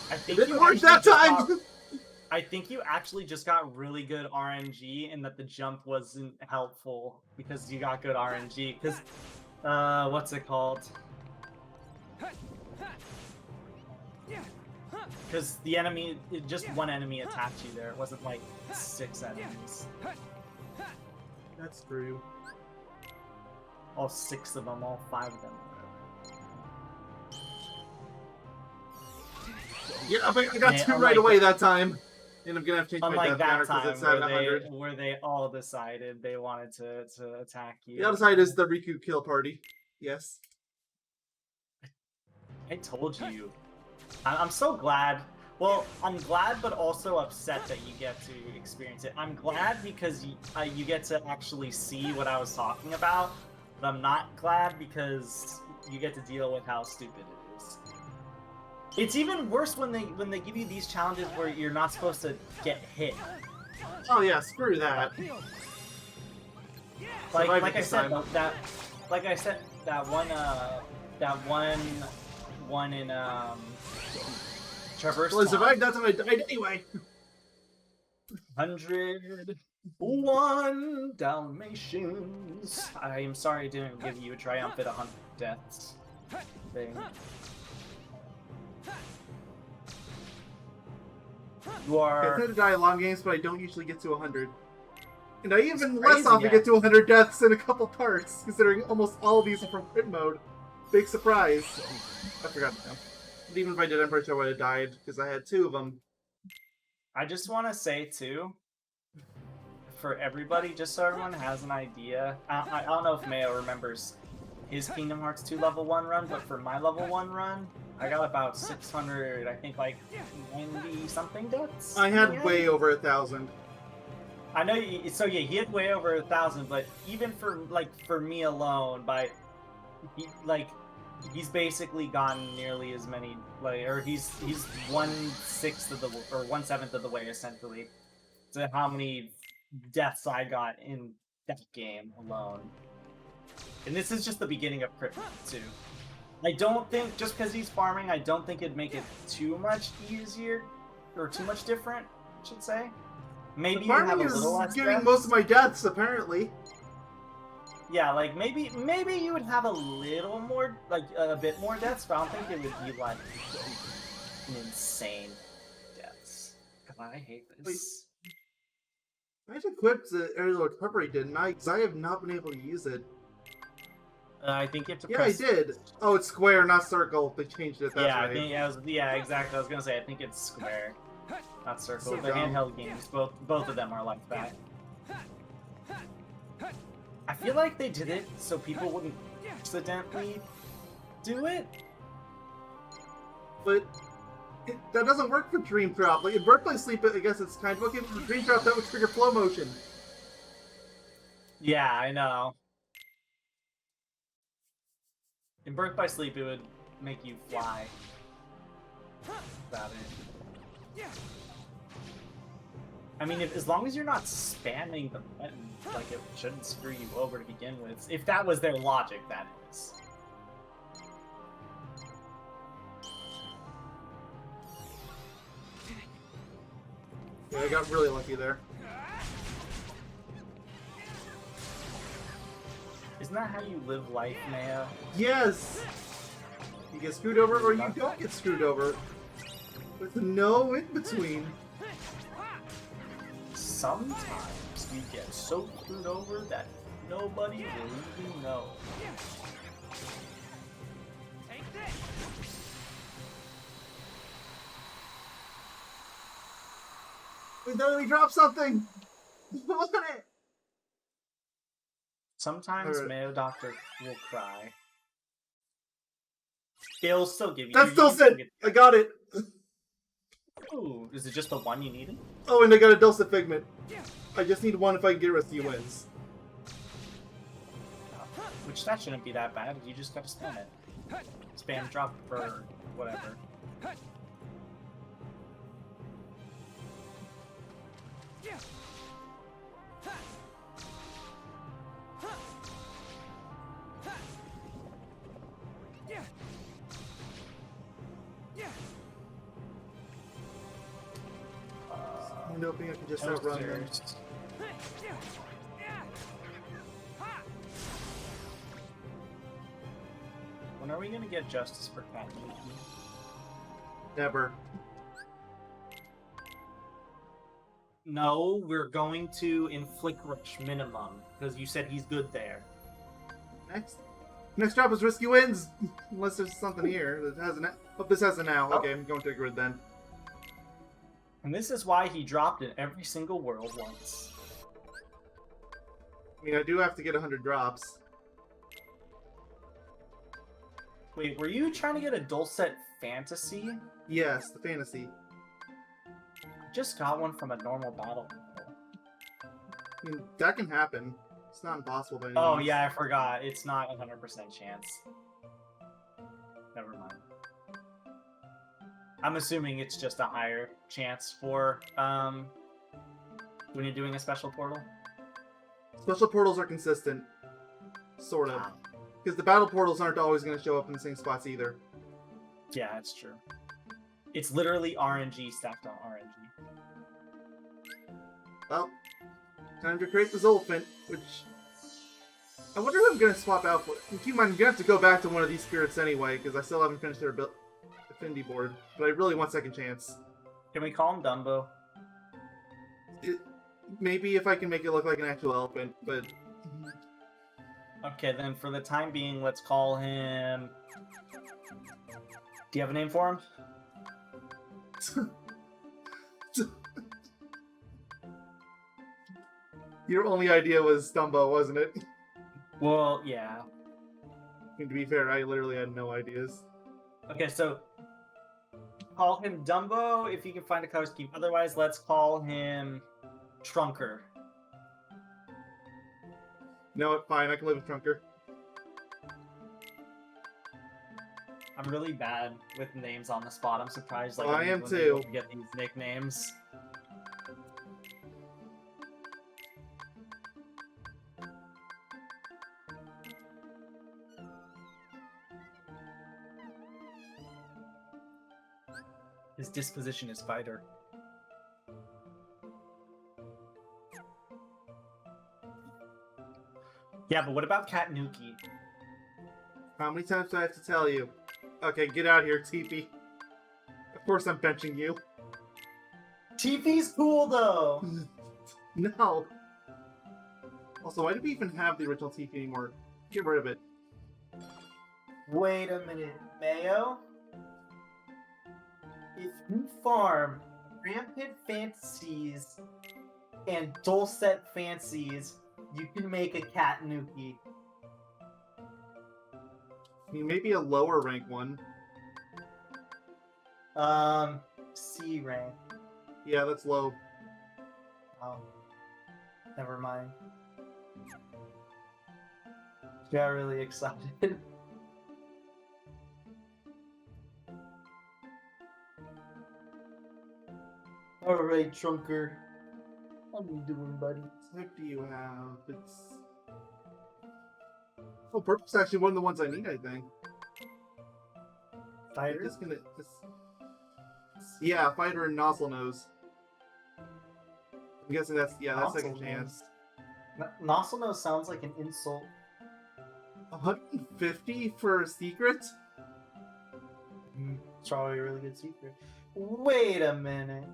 I It think didn't you work actually that just time! got- I think you actually just got really good RNG and that the jump wasn't helpful because you got good RNG. Because, what's it called? Because the enemy, just one enemy attacked you there. It wasn't like 6 enemies. That's true. All 6 of them, all 5 of them. Yeah, I got Yeah, 2 right unlike away that time. And I'm gonna have to change my Unlike death that counter because time it's at where 100. they all decided they wanted to attack you. The other side is the Riku kill party. Yes. I told you. I'm so glad. Well, I'm glad, but also upset that you get to experience it. I'm glad because you get to actually see what I was talking about, but I'm not glad because you get to deal with how stupid it is. It's even worse when they give you these challenges where you're not supposed to get hit. Oh yeah, screw that. Like I said, that one in Traverse. Well, I survived that time I died anyway. 101 Dalmatians. I am sorry I didn't give you a triumphant 100 deaths thing. You I tend are. to die in long games, but I don't usually get to 100. And I even crazy, less often yeah. get to 100 deaths in a couple parts, considering almost all of these are from crit mode. Big surprise. I forgot now. But even if I did Emperor, I would have died, because I had 2 of them. I just want to say too, for everybody, just so everyone has an idea. I don't know if Mayo remembers his Kingdom Hearts 2 level 1 run, but for my level 1 run, I got about 600, I think like 90 something deaths. I had way over 1,000. I know. So yeah, he had way over 1,000, but even for me alone, he's basically gotten nearly as many, or he's 1/6 of the or 1/7 of the way essentially to how many deaths I got in that game alone. And this is just the beginning of Crit too. I don't think just because he's farming, I don't think it'd make it too much easier or too much different, I should say. Maybe you have a Farming little is less giving deaths. most of my deaths, apparently. Yeah, like maybe you would have a little more, like a bit more deaths, but I don't think it would be like an insane deaths. God, I hate this. I just equipped the aerial recovery, didn't I? Because I have not been able to use it. I think you have to Yeah, press. I did. Oh, it's square, not circle. They changed it. That's Yeah, right. I think exactly. I was gonna say I think it's square, not circle. So the dumb. handheld games, both of them are like that. I feel like they did it so people wouldn't accidentally do it. But that doesn't work for Dream Drop. Like in Birth by Sleep, I guess it's kind of okay. For Dream Drop, that would trigger flow motion. Yeah, I know. In Birth by Sleep, it would make you fly. About it. I mean, as long as you're not spamming the button, like it shouldn't screw you over to begin with. If that was their logic, that is. Yeah, I got really lucky there. Isn't that how you live life, Maya? Yes! You get screwed over or you don't get screwed over. With no in between. Sometimes you get so screwed over that nobody will even know. Take this. Wait, then we dropped something! Look at it! Sometimes Alright. Mayo Doctor will cry. They'll still give you. That's you Dulcet! get- I got it! Ooh, is it just the one you needed? Oh, and I got a Dulcet Figment. I just need one if I can get rest of you wins. Which that shouldn't be that bad. You just gotta spam it. spam drop for whatever. I'm hoping I can just outrun them. When are we gonna get justice for Cat Nuki? Never. No, we're going to inflict Rich minimum because you said he's good there. Next drop is Risky Wins! Unless there's something here that has an... Oh, this has an now. Oh. Okay, I'm going to a grid then. And this is why he dropped in every single world once. I mean, I do have to get 100 drops. Wait, were you trying to get a Dulcet Fantasy? Yes, the fantasy. Just got one from a normal battle. I mean, that can happen. It's not impossible by any Oh means. yeah, I forgot. It's not 100% chance. Never mind. I'm assuming it's just a higher chance for when you're doing a special portal. Special portals are consistent. Sort of. Because the battle portals aren't always going to show up in the same spots either. Yeah, that's true. It's literally RNG stacked on RNG. Well, time to create the Zolfant, which... I wonder who I'm going to swap out for. And keep in mind, I'm going to have to go back to one of these spirits anyway, because I still haven't finished their affinity board. But I really want second chance. Can we call him Dumbo? Maybe if I can make it look like an actual elephant, but... Okay, then for the time being, let's call him... Do you have a name for him? Your only idea was Dumbo, wasn't it? Well, yeah. I mean, to be fair, I literally had no ideas. Okay, so call him Dumbo if you can find a color scheme. Otherwise, let's call him Trunker. No, fine, I can live with Trunker. I'm really bad with names on the spot. I'm surprised. Like, Well, I I'm am able too. to get these nicknames. His disposition is fighter. Yeah, but what about Cat Nuki? How many times do I have to tell you? Okay, get out of here, Teepee. Of course I'm benching you. TP's cool though! No. Also, why do we even have the original Teepee anymore? Get rid of it. Wait a minute, Mayo? If you farm Rampant Fantasies and Dulcet Fancies, you can make a Cat Nuki. I mean, maybe a lower rank one. C rank. Yeah, that's low. Oh. Never mind. Got really excited. Alright, Trunker. How you doing, buddy? What type do you have? It's... Oh, purple's actually one of the ones I need, I think. I'm Fighter? just gonna... Yeah, fighter and nozzle nose. I'm guessing that's... Yeah, that's second Nozzle chance. Nozzle nose sounds like an insult. 150 for a secret? It's probably a really good secret. Wait a minute.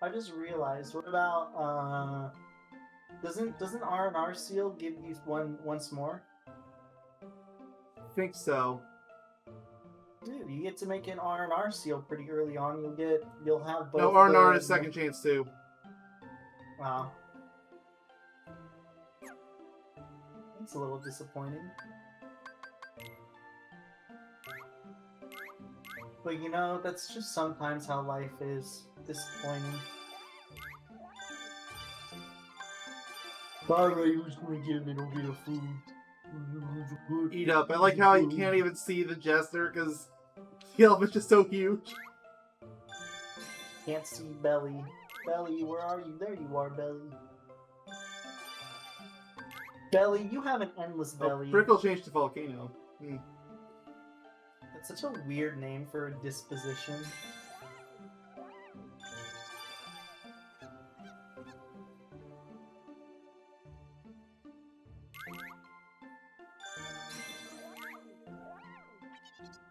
I just realized. What about doesn't R&R seal give you one once more? I think so. Dude, you get to make an R&R seal pretty early on. You'll have both. No, R&R is second chance too. Wow. That's a little disappointing. But you know, that's just sometimes how life is. Disappointing. Alright, who's gonna get a little bit of food? Eat up. I like how you can't even see the jester because the elephant's just so huge. Can't see Belly. Belly, where are you? There you are, Belly. Belly, you have an endless belly. Oh, Prickle changed to volcano. That's such a weird name for a disposition.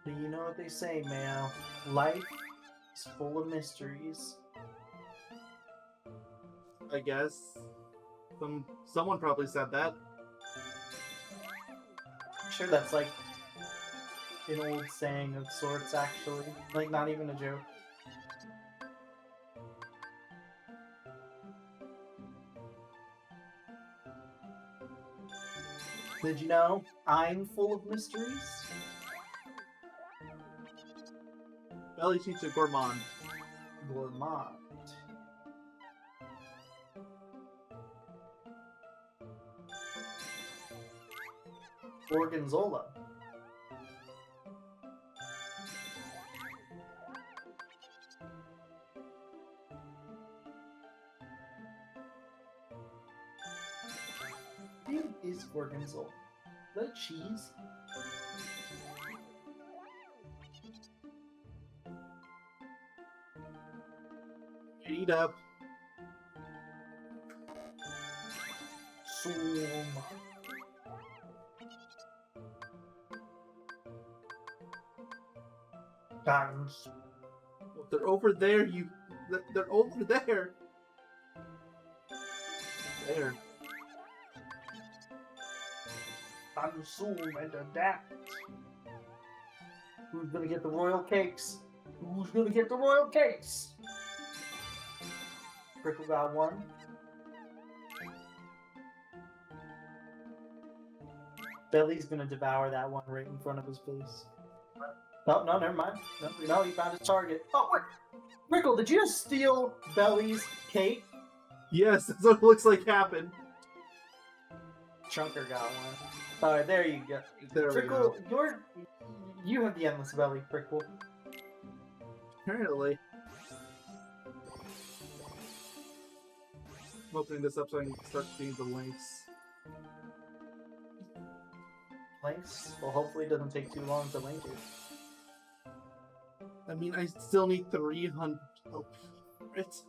But you know what they say, Mayo. Life is full of mysteries. I guess. Someone probably said that. I'm sure that's like an old saying of sorts, actually. Like, not even a joke. Did you know I'm full of mysteries? Belly changed to gourmand. Gourmand. Gorgonzola. What is gorgonzola? Is that cheese? Eat up. Zoom. Dance. Well, they're over there. They're over there. There. Consume and adapt. Who's gonna get the royal cakes? Who's gonna get the royal cakes? Prickle got one. Belly's gonna devour that one right in front of his face. No, no, never mind. No, he found his target. Oh, wait! Rickle, did you just steal Belly's cake? Yes, that's what it looks like happened. Chunker got one. Alright, there you go. There Prickle, we go. you have the endless belly, Prickle. Apparently. I'm opening this up so I can start seeing the links. Links? Well, hopefully it doesn't take too long to link it. I mean, I still need 300. Oh, it's.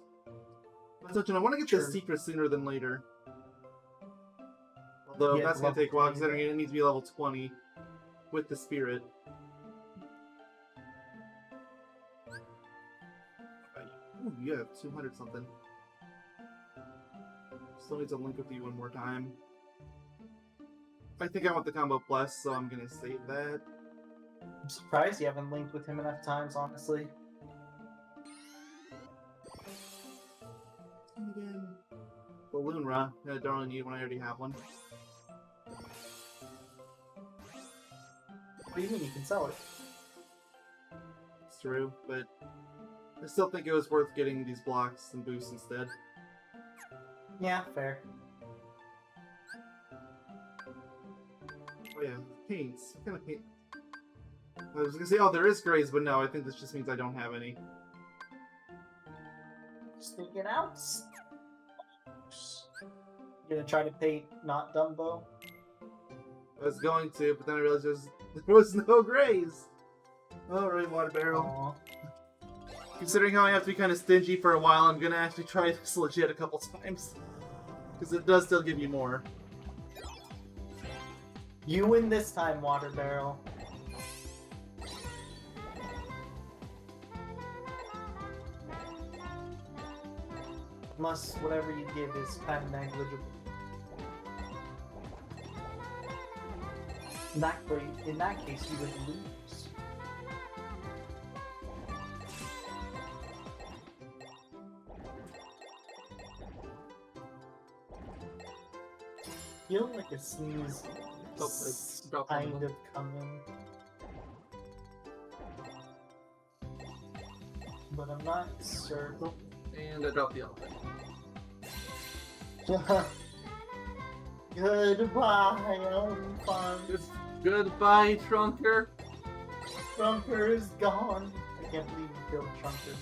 I want to get this secret sooner than later. Although Yeah, that's gonna take a while, considering it needs to be level 20 with the spirit. Ooh, you have 200 something. Still need to link with you one more time. I think I want the combo plus, so I'm gonna save that. I'm surprised you haven't linked with him enough times, honestly. Again. Balloon Ra. I don't really need one, I already have one. What do you mean you can sell it? It's true, but I still think it was worth getting these blocks and boosts instead. Yeah, fair. Oh yeah, paints. What kind of paint? I was gonna say, oh, there is grays, but no, I think this just means I don't have any. Stick it out. You gonna try to paint not Dumbo? I was going to, but then I realized there was no grays. Alright, water barrel. Aww. Considering how I have to be kind of stingy for a while, I'm gonna actually try this legit a couple times. Because it does still give you more. You win this time, water barrel. Unless whatever you give is kind of negligible. In that case, you would lose. Feel like a sneeze It's about kind of coming. But I'm not certain. And I dropped the elephant. Goodbye, Elephant. Just goodbye, Trunker. Trunker is gone. I can't believe you killed Trunker,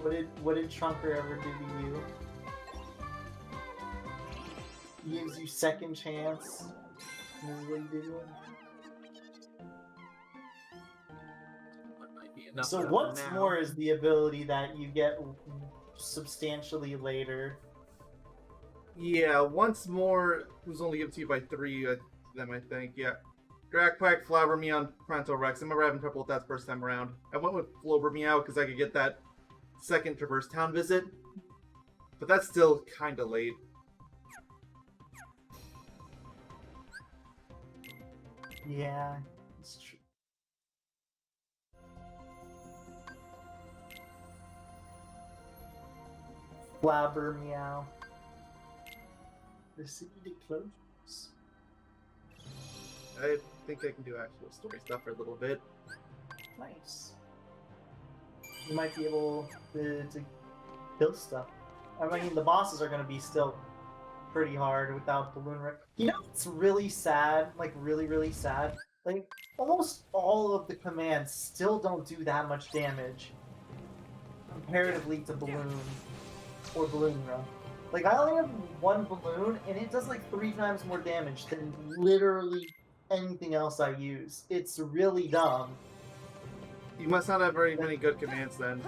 man. What did Trunker ever do to you? He gives you second chance. This is what he did. So what's more is the ability that you get substantially later. Yeah, once more was only given to you by 3 of them, I think. Yeah. Dragquack, Flower Meow, and Pronto Rex. I remember having trouble with that first time around. I went with Flober Meow because I could get that second Traverse Town visit. But that's still kinda late. Yeah, it's true. Flabber Meow. The city to Clotches. I think I can do actual story stuff for a little bit. Nice. You might be able to kill stuff. I mean, the bosses are going to be still pretty hard without Balloon Rick. You know, it's really sad, like really, really sad. Like, almost all of the commands still don't do that much damage comparatively to Balloon or Balloon Run. Like, I only have one balloon, and it does like 3 times more damage than literally anything else I use. It's really dumb. You must not have very many good commands then.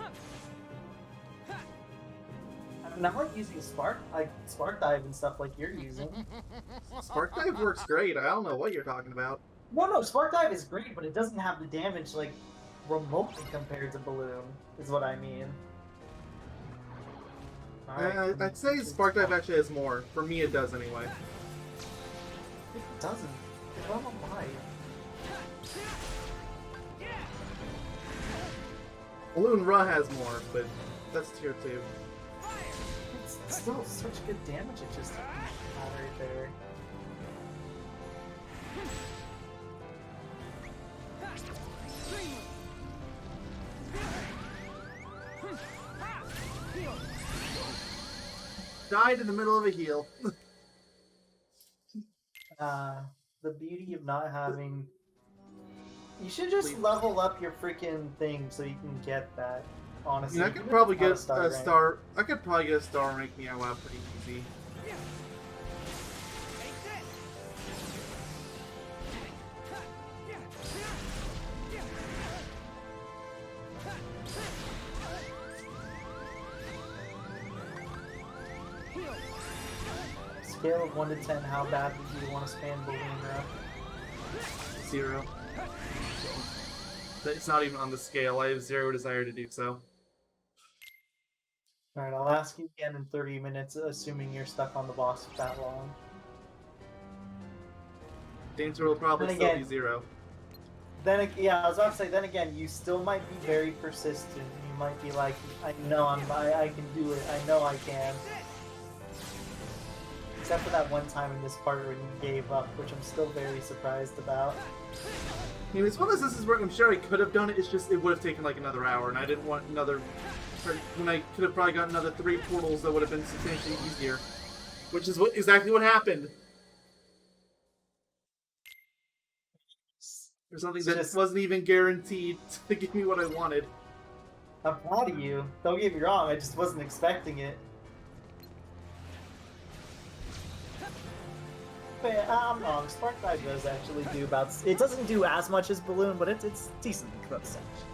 I mean, I like using Spark Dive and stuff like you're using. Spark Dive works great. I don't know what you're talking about. No, Spark Dive is great, but it doesn't have the damage, like, remotely compared to Balloon, is what I mean. Right. I'd say Spark Dive actually has more. For me, it does anyway. It doesn't. I don't know why. Balloon Ra has more, but that's tier 2. It's still such good damage, it just right there. Died in the middle of a heal. The beauty of not having... You should just level up your freaking thing so you can get that, honestly. I could probably get a star... I could probably get a star rank Meow out pretty easy. Scale of 1 to 10, how bad do you want to spam Balloon Run? 0. It's not even on the scale. I have 0 desire to do so. Alright, I'll ask you again in 30 minutes, assuming you're stuck on the boss for that long. The answer will probably still be 0. Then, yeah, I was about to say, then again, you still might be very persistent. You might be like, I know I can do it. I know I can. Except for that one time in this part where you gave up, which I'm still very surprised about. I mean, as well as this is where I'm sure I could have done it, it's just it would have taken like another hour, and I didn't want another... When I could have probably got another 3 portals that would have been substantially easier. Which is exactly what happened. Or something that wasn't even guaranteed to give me what I wanted. I'm proud of you. Don't get me wrong, I just wasn't expecting it. But I'm wrong, Spark Dive does actually do about... It doesn't do as much as Balloon, but it's decently close, actually.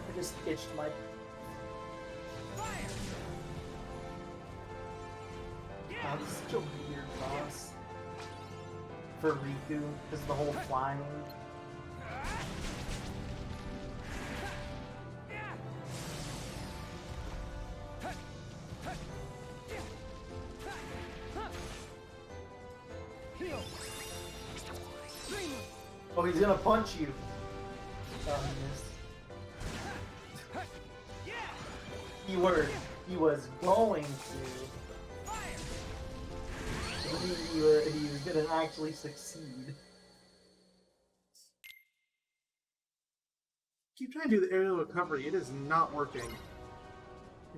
I just itched my... Oh, this is such a weird boss. For Riku, because the whole flying... Oh, he's gonna punch you. Oh, he missed. He was going to. He was gonna actually succeed. Keep trying to do the aerial recovery. It is not working.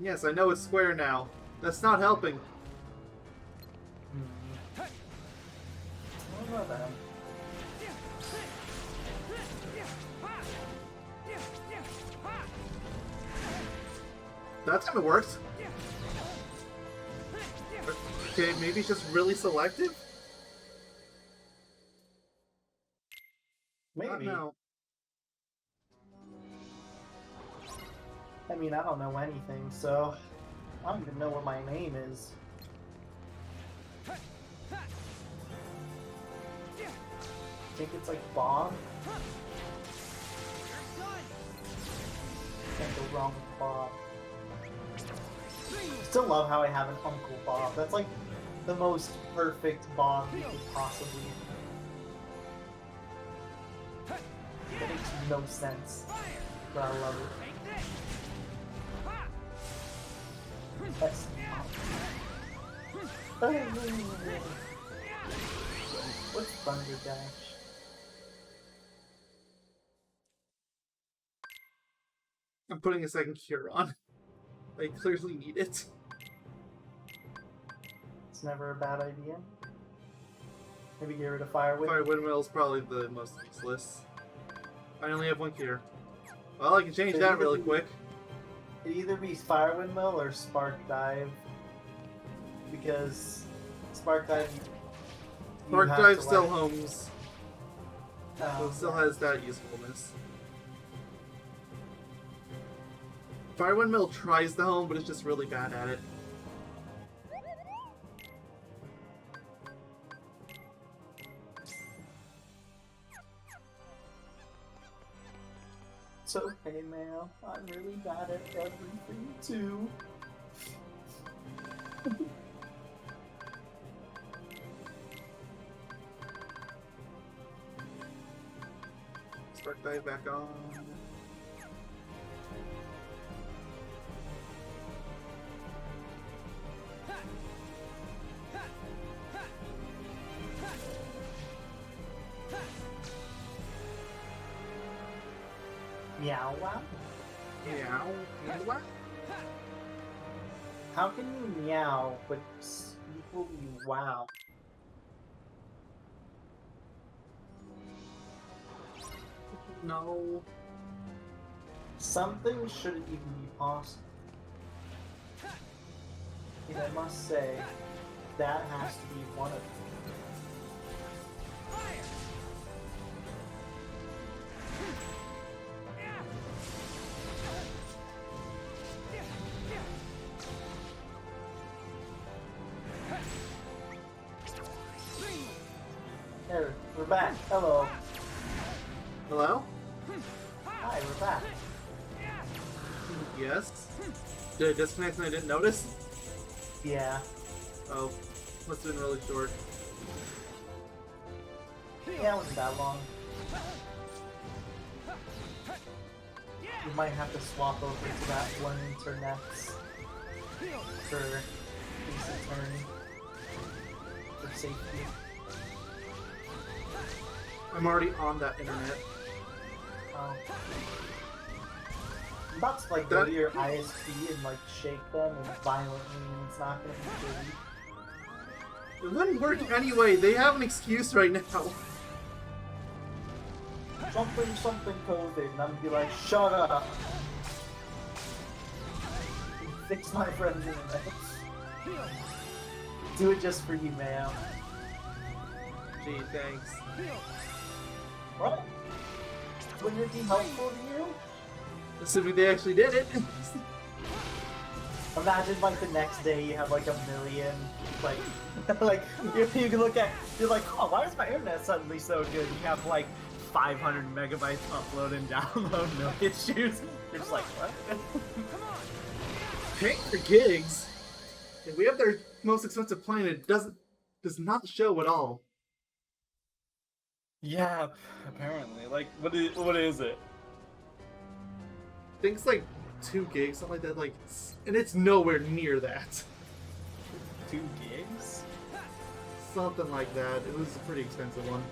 Yes, I know it's square now. That's not helping. I don't know then. That time it worked. Okay, maybe it's just really selective? Maybe. No. I mean, I don't know anything, so I don't even know what my name is. I think it's like Bob. Can't go wrong with Bob. Still love how I have an Uncle Bob. That's like the most perfect Bob you could possibly. That makes no sense, but I love it. That's what's Thunder Dash? I'm putting a second cure on. I clearly need it. It's never a bad idea. Maybe get rid of Fire Wind. Fire Windmill is probably the most useless. I only have one cure. Well, I can change that really quick. It'd either be Fire Windmill or Spark Dive. Because Spark Dive... Spark Dive still homes. So Oh, it still has that usefulness. Fire Windmill tries to home, but it's just really bad at it. It's okay, man. I'm really bad at everything, too. Spark Dive back on. Meow wow? Meow. Meow. How can you meow but equally wow? No. Something shouldn't even be possible. And I must say, that has to be one of them. There, we're back. Hello. Hello? Hi, we're back. Yes? Did I disconnect and I didn't notice? Yeah. Oh, must have been really short. Yeah, it wasn't that long. You might have to swap over to that one internet for decent turn for safety. I'm already on that internet. Oh. I'm about to like go to your ISP and like shake them and violently, and it's not gonna be pretty. It wouldn't work anyway. They have an excuse right now. Something COVID, and I'm gonna be like, shut up. Fix my friend's internet. Do it just for you, man. Gee, thanks. What? Wouldn't it be helpful to you? Assuming they actually did it. Imagine like the next day you have like a million, like, like you can look at, you're like, oh, why is my internet suddenly so good? You have like 500 megabytes upload and download, no issues. You're just like, what? Paying for gigs. If we have their most expensive plan, it does not show at all. Yeah, apparently. Like, what is it? I think it's like 2 gigs, something like that. Like, and it's nowhere near that. 2 gigs? Something like that. It was a pretty expensive one.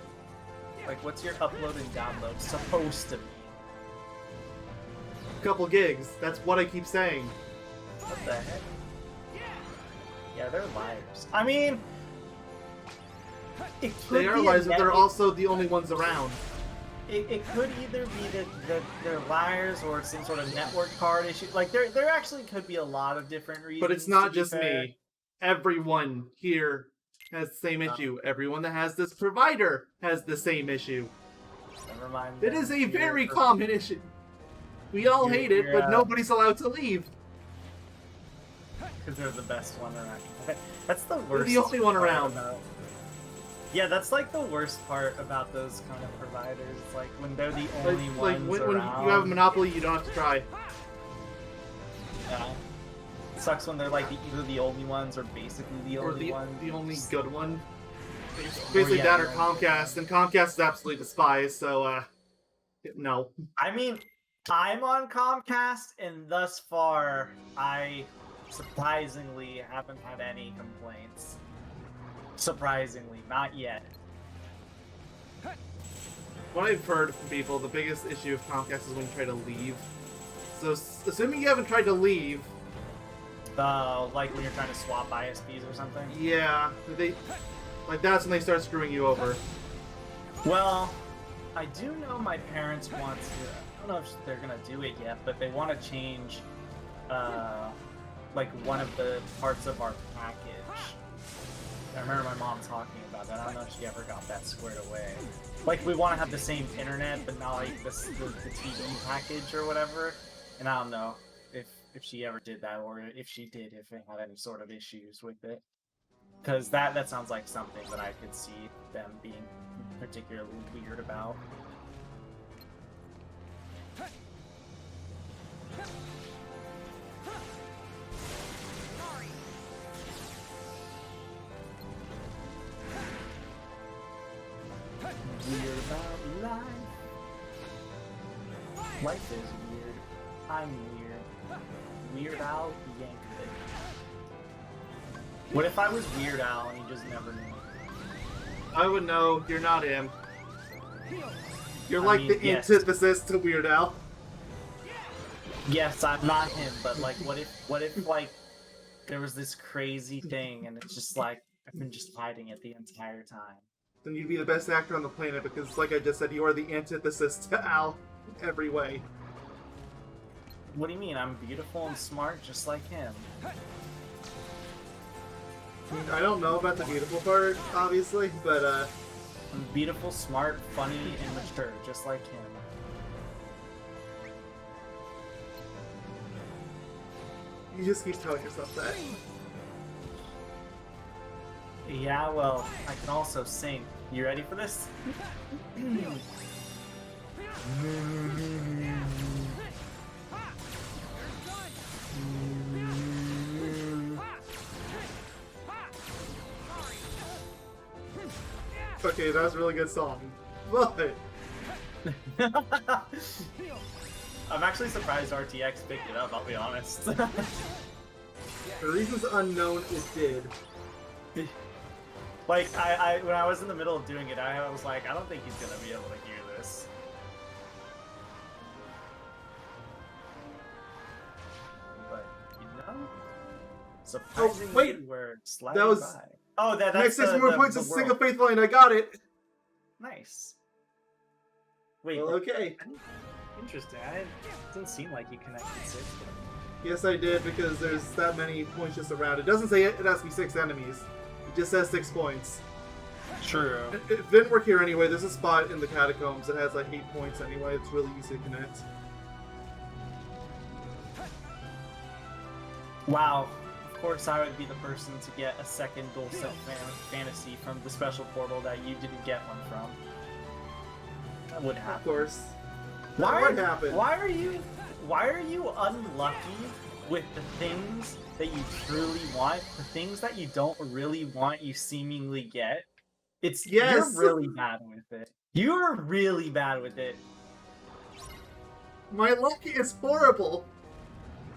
Like, what's your upload and download supposed to be? A couple gigs. That's what I keep saying. What the heck? Yeah, they're liars. I mean, it could They are be liars, but they're also the only ones around. It could either be that they're liars or some sort of network card issue. Like there actually could be a lot of different reasons. But it's not to be just fair. me. Everyone here has the same issue. Everyone that has this provider has the same issue. Never mind. It is a very common issue. We all hate it, but nobody's allowed to leave. Because they're the best one around. That's the worst. They're the only one part around. Yeah, that's like the worst part about those kind of providers. Like when they're the only Like ones when around. you have a monopoly, you don't have to try. Yeah. It sucks when they're like either the only ones or basically the only ones. The only good one. Basically that or Comcast, and Comcast is absolutely despised, so, no. I mean, I'm on Comcast, and thus far, I surprisingly haven't had any complaints. Surprisingly, not yet. What I've heard from people, the biggest issue of Comcast is when you try to leave. So, assuming you haven't tried to leave... Like when you're trying to swap ISPs or something? Yeah, like that's when they start screwing you over. Well, I do know my parents want to... I don't know if they're gonna do it yet, but they want to change, like one of the parts of our package. I remember my mom talking about that. I don't know if she ever got that squared away. Like, we want to have the same internet, but not like the TV package or whatever. And I don't know if she ever did that, or if she did, if they had any sort of issues with it. Because that sounds like something that I could see them being particularly weird about. Weird about life. Life is weird. I'm weird. Weird Al Yankovic. What if I was Weird Al and he just never knew? I would know you're not him. You're like the antithesis to Weird Al. Yes, I'm not him, but like, what if like there was this crazy thing and it's just like I've been just hiding it the entire time? Then you'd be the best actor on the planet because, like I just said, you are the antithesis to Al in every way. What do you mean? I'm beautiful and smart just like him. I don't know about the beautiful part, obviously, but I'm beautiful, smart, funny, and mature, just like him. you just keep telling yourself that. Yeah, well, I can also sing. You ready for this? Okay, that was a really good song. But I'm actually surprised RTX picked it up, I'll be honest. for reasons unknown, it did. Like, I when I was in the middle of doing it, I was like, I don't think he's gonna be able to hear this. But, you know, surprisingly, wait. we're sliding That was- by. Oh, that's Next 6 the, more the, points the is world. single faith line. I got it. Nice. Wait, Well, okay. interesting. It didn't seem like you connected 6. Yes, I did because there's that many points just around. It doesn't say it has to be 6 enemies. It just says 6 points. True. It didn't work here anyway. There's a spot in the catacombs that has like 8 points anyway. It's really easy to connect. Wow. Of course, I would be the person to get a second Dulcet Fantasy from the special portal that you didn't get one from. That would Of happen. course. Why That would happen. Why are you unlucky with the things that you truly want? The things that you don't really want, you seemingly get. Yes. You're really bad with it. You're really bad with it. My luck is horrible.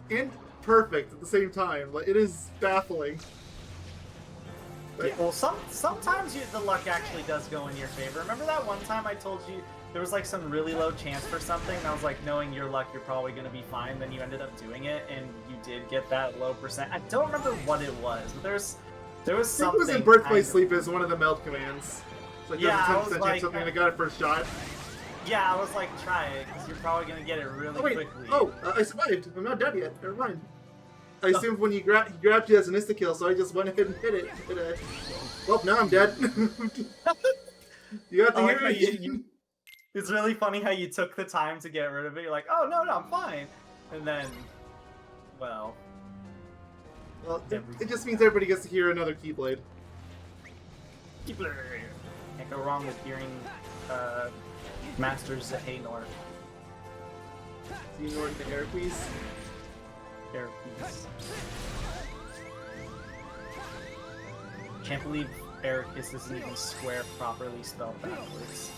And perfect at the same time. Like, it is baffling. Yeah, well, sometimes the luck actually does go in your favor. Remember that one time I told you there was like some really low chance for something, and I was like, knowing your luck, you're probably gonna be fine. Then you ended up doing it, and you did get that low percent. I don't remember what it was, but there was something. I think it was in Birthplace Sleep as one of the melt commands. It's like Yeah, I there's a 10% was chance like, something, and I got it first shot. Yeah, I was like, try it, because you're probably gonna get it really Oh wait, quickly. I survived. I'm not dead yet. Never mind. I assumed when he grabbed you as an insta-kill, so I just went ahead and hit it. Well, now I'm dead. You have to hear me. It's really funny how you took the time to get rid of it. You're like, oh, no, I'm fine. And then, well... Well, it just means everybody gets to hear another Keyblade. Keyblade! Can't go wrong with hearing Masters Haynor. See Norton the Airpiece? Airpiece. Can't believe Ericus isn't even square properly spelled backwards.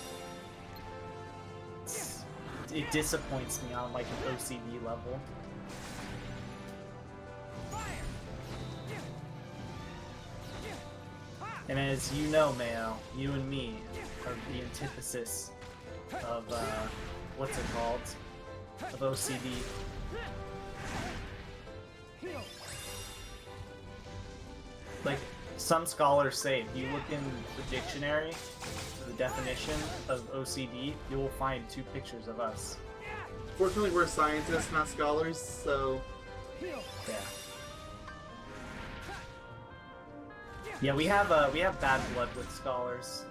It disappoints me on like an OCD level. And as you know, Mayo, you and me are the antithesis of what's it called? Of OCD. Like, some scholars say if you look in the dictionary for the definition of OCD, you will find 2 pictures of us. Fortunately, we're scientists, not scholars, so... Yeah. Yeah, we have bad blood with scholars.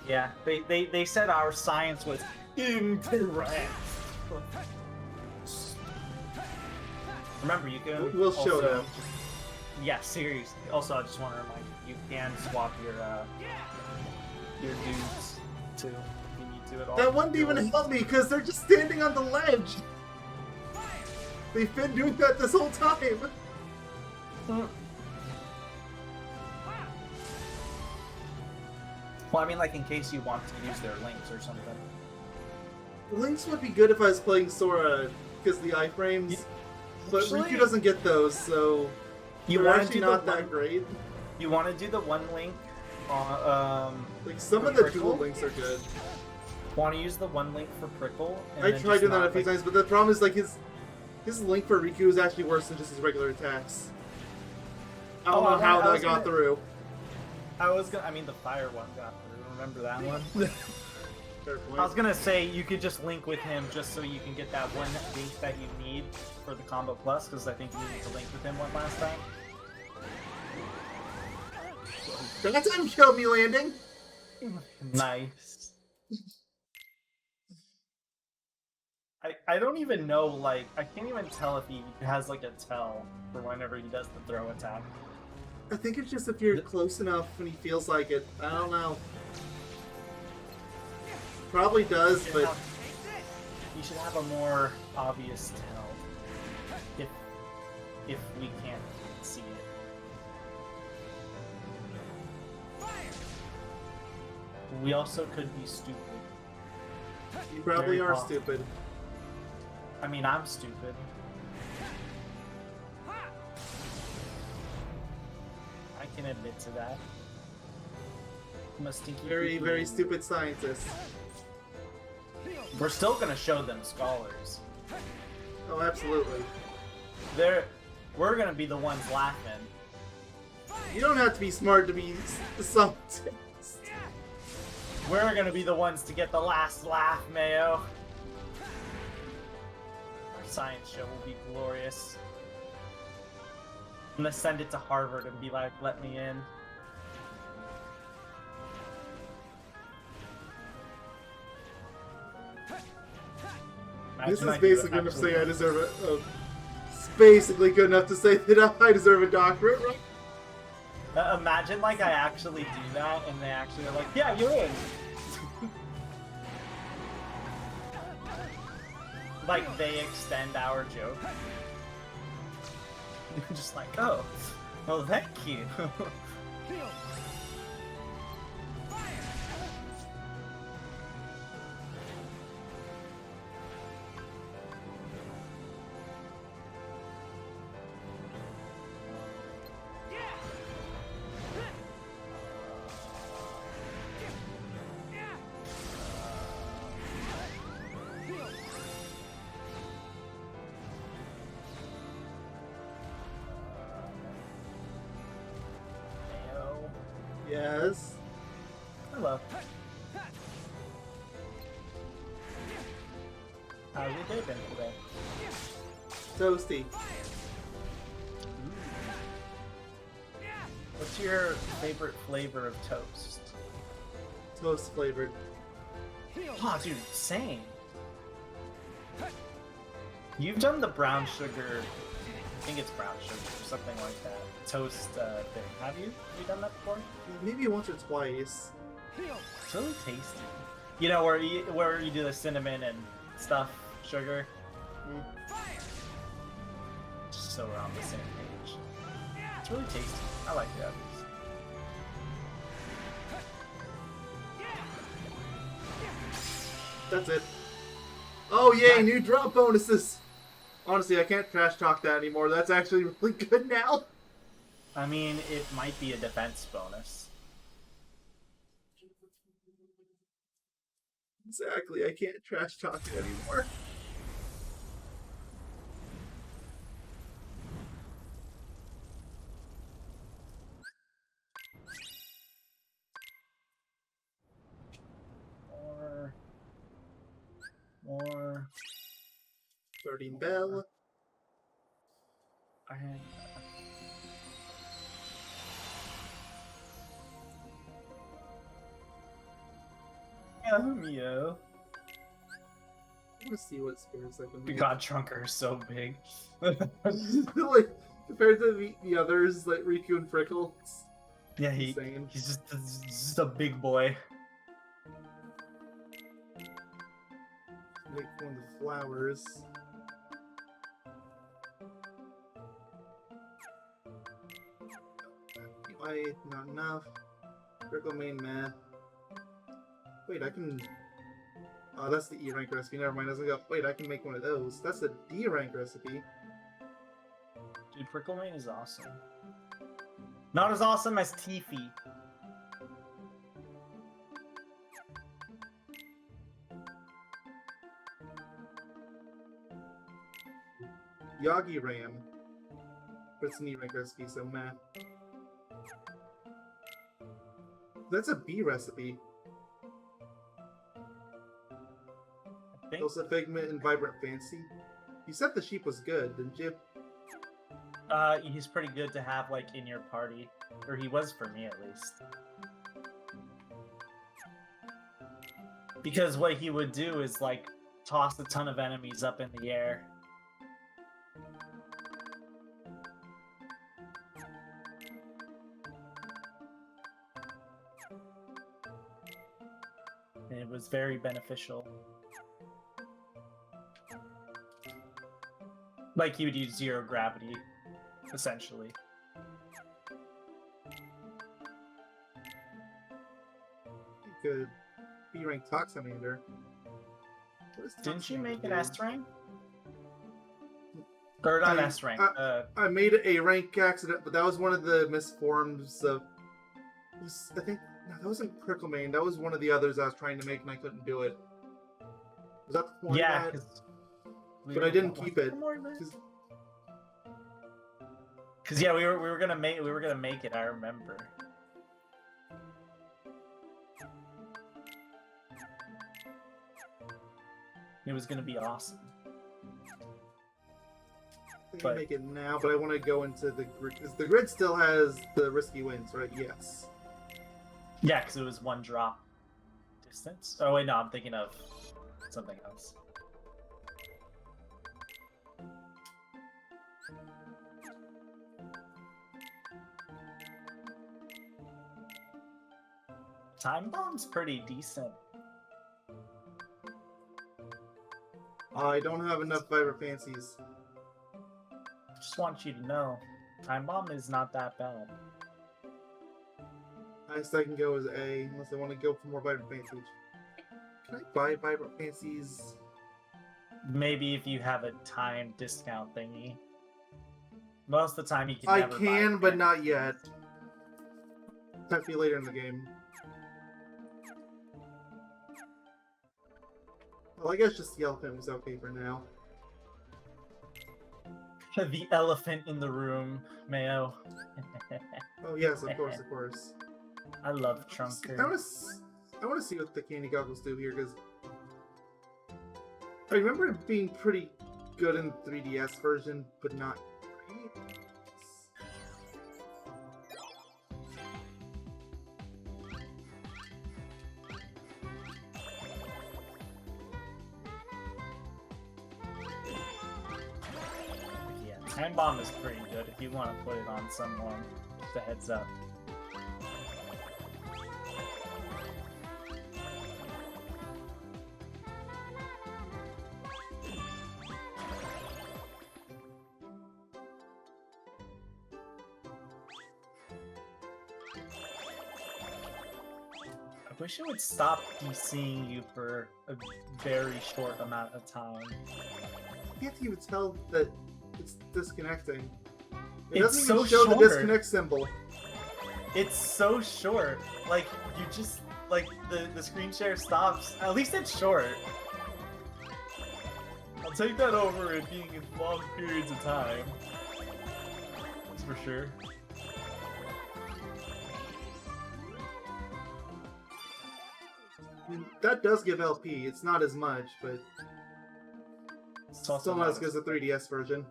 Yeah, they said our science was incorrect. Remember, you can. We'll show them. Yeah, seriously. Also, I just want to remind you, you can swap your dudes too if you need to at all. That wouldn't even help me because they're just standing on the ledge. They've been doing that this whole time. Well, I mean, like in case you want to use their links or something. Links would be good if I was playing Sora because the iframes, but Riku doesn't get those, so they're actually not that great. You want to do the one link? Like some of the dual links are good. Want to use the one link for Prickle? I tried doing that a few times, but the problem is like his link for Riku is actually worse than just his regular attacks. I don't know how that got through. I mean, the fire one got through. Remember that one? Fair point. I was gonna say you could just link with him just so you can get that one link that you need for the combo plus, because I think you needed to link with him one last time. That time killed me landing. Nice. I don't even know, like, I can't even tell if he has like a tell for whenever he does the throw attack. I think it's just if you're close enough when he feels like it. I don't know. Probably does, but you should have a more obvious tell. If we can't see it. We also could be stupid. You probably Very are possible. stupid. I mean, I'm stupid. I can admit to that. I'm a stinky Very, poo-poo. very stupid scientist. We're still gonna show them scholars. Oh, absolutely. We're gonna be the ones laughing. You don't have to be smart to be a scientist. We're gonna be the ones to get the last laugh, Mayo. Our science show will be glorious. I'm gonna send it to Harvard and be like, let me in. This is basically enough to say I deserve it. Oh, it's basically good enough to say that I deserve a doctorate, right? Imagine like I actually do that and they actually are like, yeah, you're in. Like they extend our joke. You're just like, oh, well, thank you. Yes. Hello. How's your day been today? Toasty. What's your favorite flavor of toast? Toast flavored. Oh, dude, same. You've done the brown sugar, I think it's brown sugar or something like that, toast thing. Have you? Have you done that before? Maybe once or twice. It's really tasty. You know, where you do the cinnamon and stuff, sugar. Just so we're on the same page. It's really tasty. I like that. That's it. Oh yay, new drop bonuses! Honestly, I can't trash talk that anymore. That's actually really good now. I mean, it might be a defense bonus. Exactly, I can't trash talk it anymore. More. Starting bell. And Meow. I want to see what spirits I can God, Trunker is so big. like, compared to the others, like Riku and Frickle. Yeah, he's just a big boy. Make one of the flowers. Why not enough? Frickle main man. Wait, I can. Oh, that's the E rank recipe. Never mind. I was gonna go. Wait, I can make one of those. That's the D rank recipe. Dude, Pricklemane is awesome. Not as awesome as Tiffy. Yagi Ram. But it's an E rank recipe, so meh. That's a B recipe. I think. Dulcet Figment and Vibrant Fancy. You said the sheep was good, didn't you? He's pretty good to have, like, in your party. Or he was for me, at least. Because what he would do is, like, toss a ton of enemies up in the air. And it was very beneficial. Like, he would use zero gravity, essentially. Good B rank Toxamander. Didn't you make an S rank? Or not S rank. I made a rank accident, but that was one of the misforms of. I think no, that wasn't Pricklemane. That was one of the others I was trying to make, and I couldn't do it. Was that the point? Yeah, but I didn't keep it. Cause yeah, we were gonna make it. I remember. It was gonna be awesome. I can make it now, but I want to go into the grid. Because the grid still has the risky wins, right? Yes. Yeah, because it was one drop distance. Oh wait, no, I'm thinking of something else. Time Bomb's pretty decent. I don't have enough Vibrant Fancies. Just want you to know, Time Bomb is not that bad. Highest I can go is A, unless I want to go for more Vibrant Fancies. Can I buy Vibrant Fancies? Maybe if you have a time discount thingy. Most of the time you can I never can, buy but not yet. Might be later in the game. Well, I guess just the elephant was okay for now. The elephant in the room, Mayo. Oh yes, of course, of course. I love I Trunker. want to see what the candy goggles do here, because I remember it being pretty good in the 3DS version, but not great. Yeah, Time Bomb is pretty good if you want to put it on someone. Just a heads up. I wish it would stop DCing you for a very short amount of time. You can't even tell that it's disconnecting. It It's doesn't even so show the short. disconnect symbol. It's so short. Like, you just, like, the screen share stops. At least it's short. I'll take that over it being in long periods of time. That's for sure. I mean, that does give LP. It's not as much, but It's also still not not as good as the 3DS version.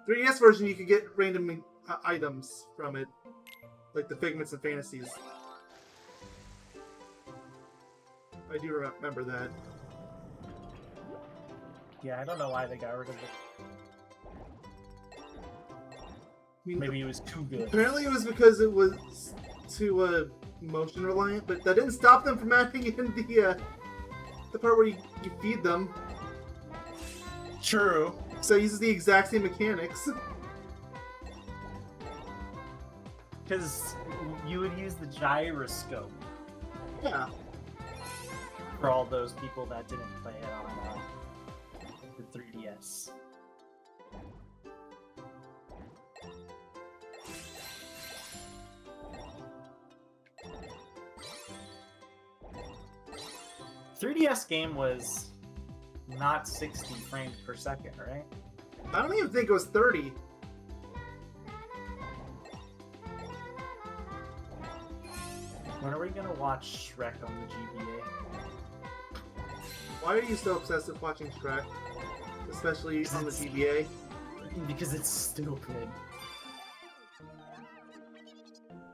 3DS version, you could get random items from it, like the Figments and Fantasies. I do remember that. Yeah, I don't know why they got rid of it. I mean, Maybe it was too good. apparently it was because it was too motion reliant, but that didn't stop them from adding in the part where you feed them. True. So it uses the exact same mechanics. Because you would use the gyroscope Yeah. for all those people that didn't play it on the 3DS. "3DS game was not 60 frames per second, right?" I don't even think it was 30. When are we gonna watch Shrek on the GBA? Why are you so obsessed with watching Shrek? Especially on the GBA? Because it's stupid.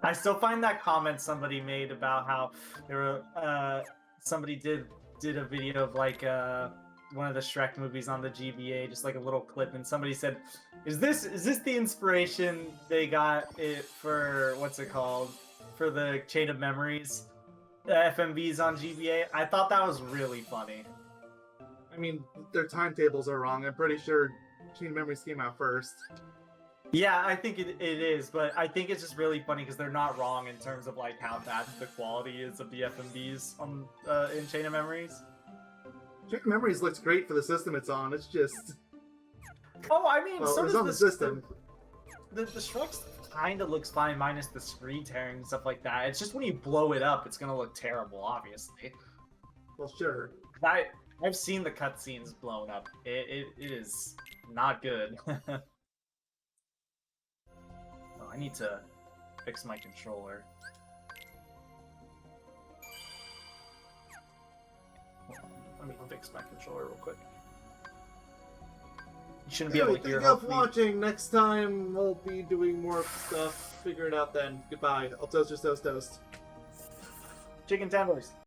I still find that comment somebody made about how there were somebody did a video of like one of the Shrek movies on the GBA, just like a little clip, and somebody said, "Is this the inspiration they got it for what's it called for the Chain of Memories, the FMVs on GBA?" I thought that was really funny. I mean, their timetables are wrong. I'm pretty sure Chain of Memories came out first. Yeah, I think it is, but I think it's just really funny because they're not wrong in terms of like how bad the quality is of the FMVs on in Chain of Memories. Chain of Memories looks great for the system it's on. It's just... Oh, I mean, well, so it's does on the system. The Shrek kind of looks fine, minus the screen tearing and stuff like that. It's just when you blow it up, it's gonna look terrible, obviously. Well, sure. I've seen the cutscenes blown up. It is not good. Oh, I need to fix my controller. Let me fix my controller real quick. You shouldn't be able to hear. Thank you for watching. Next time we'll be doing more stuff. Figure it out then. Goodbye. I'll toast your toast. Chicken tenders.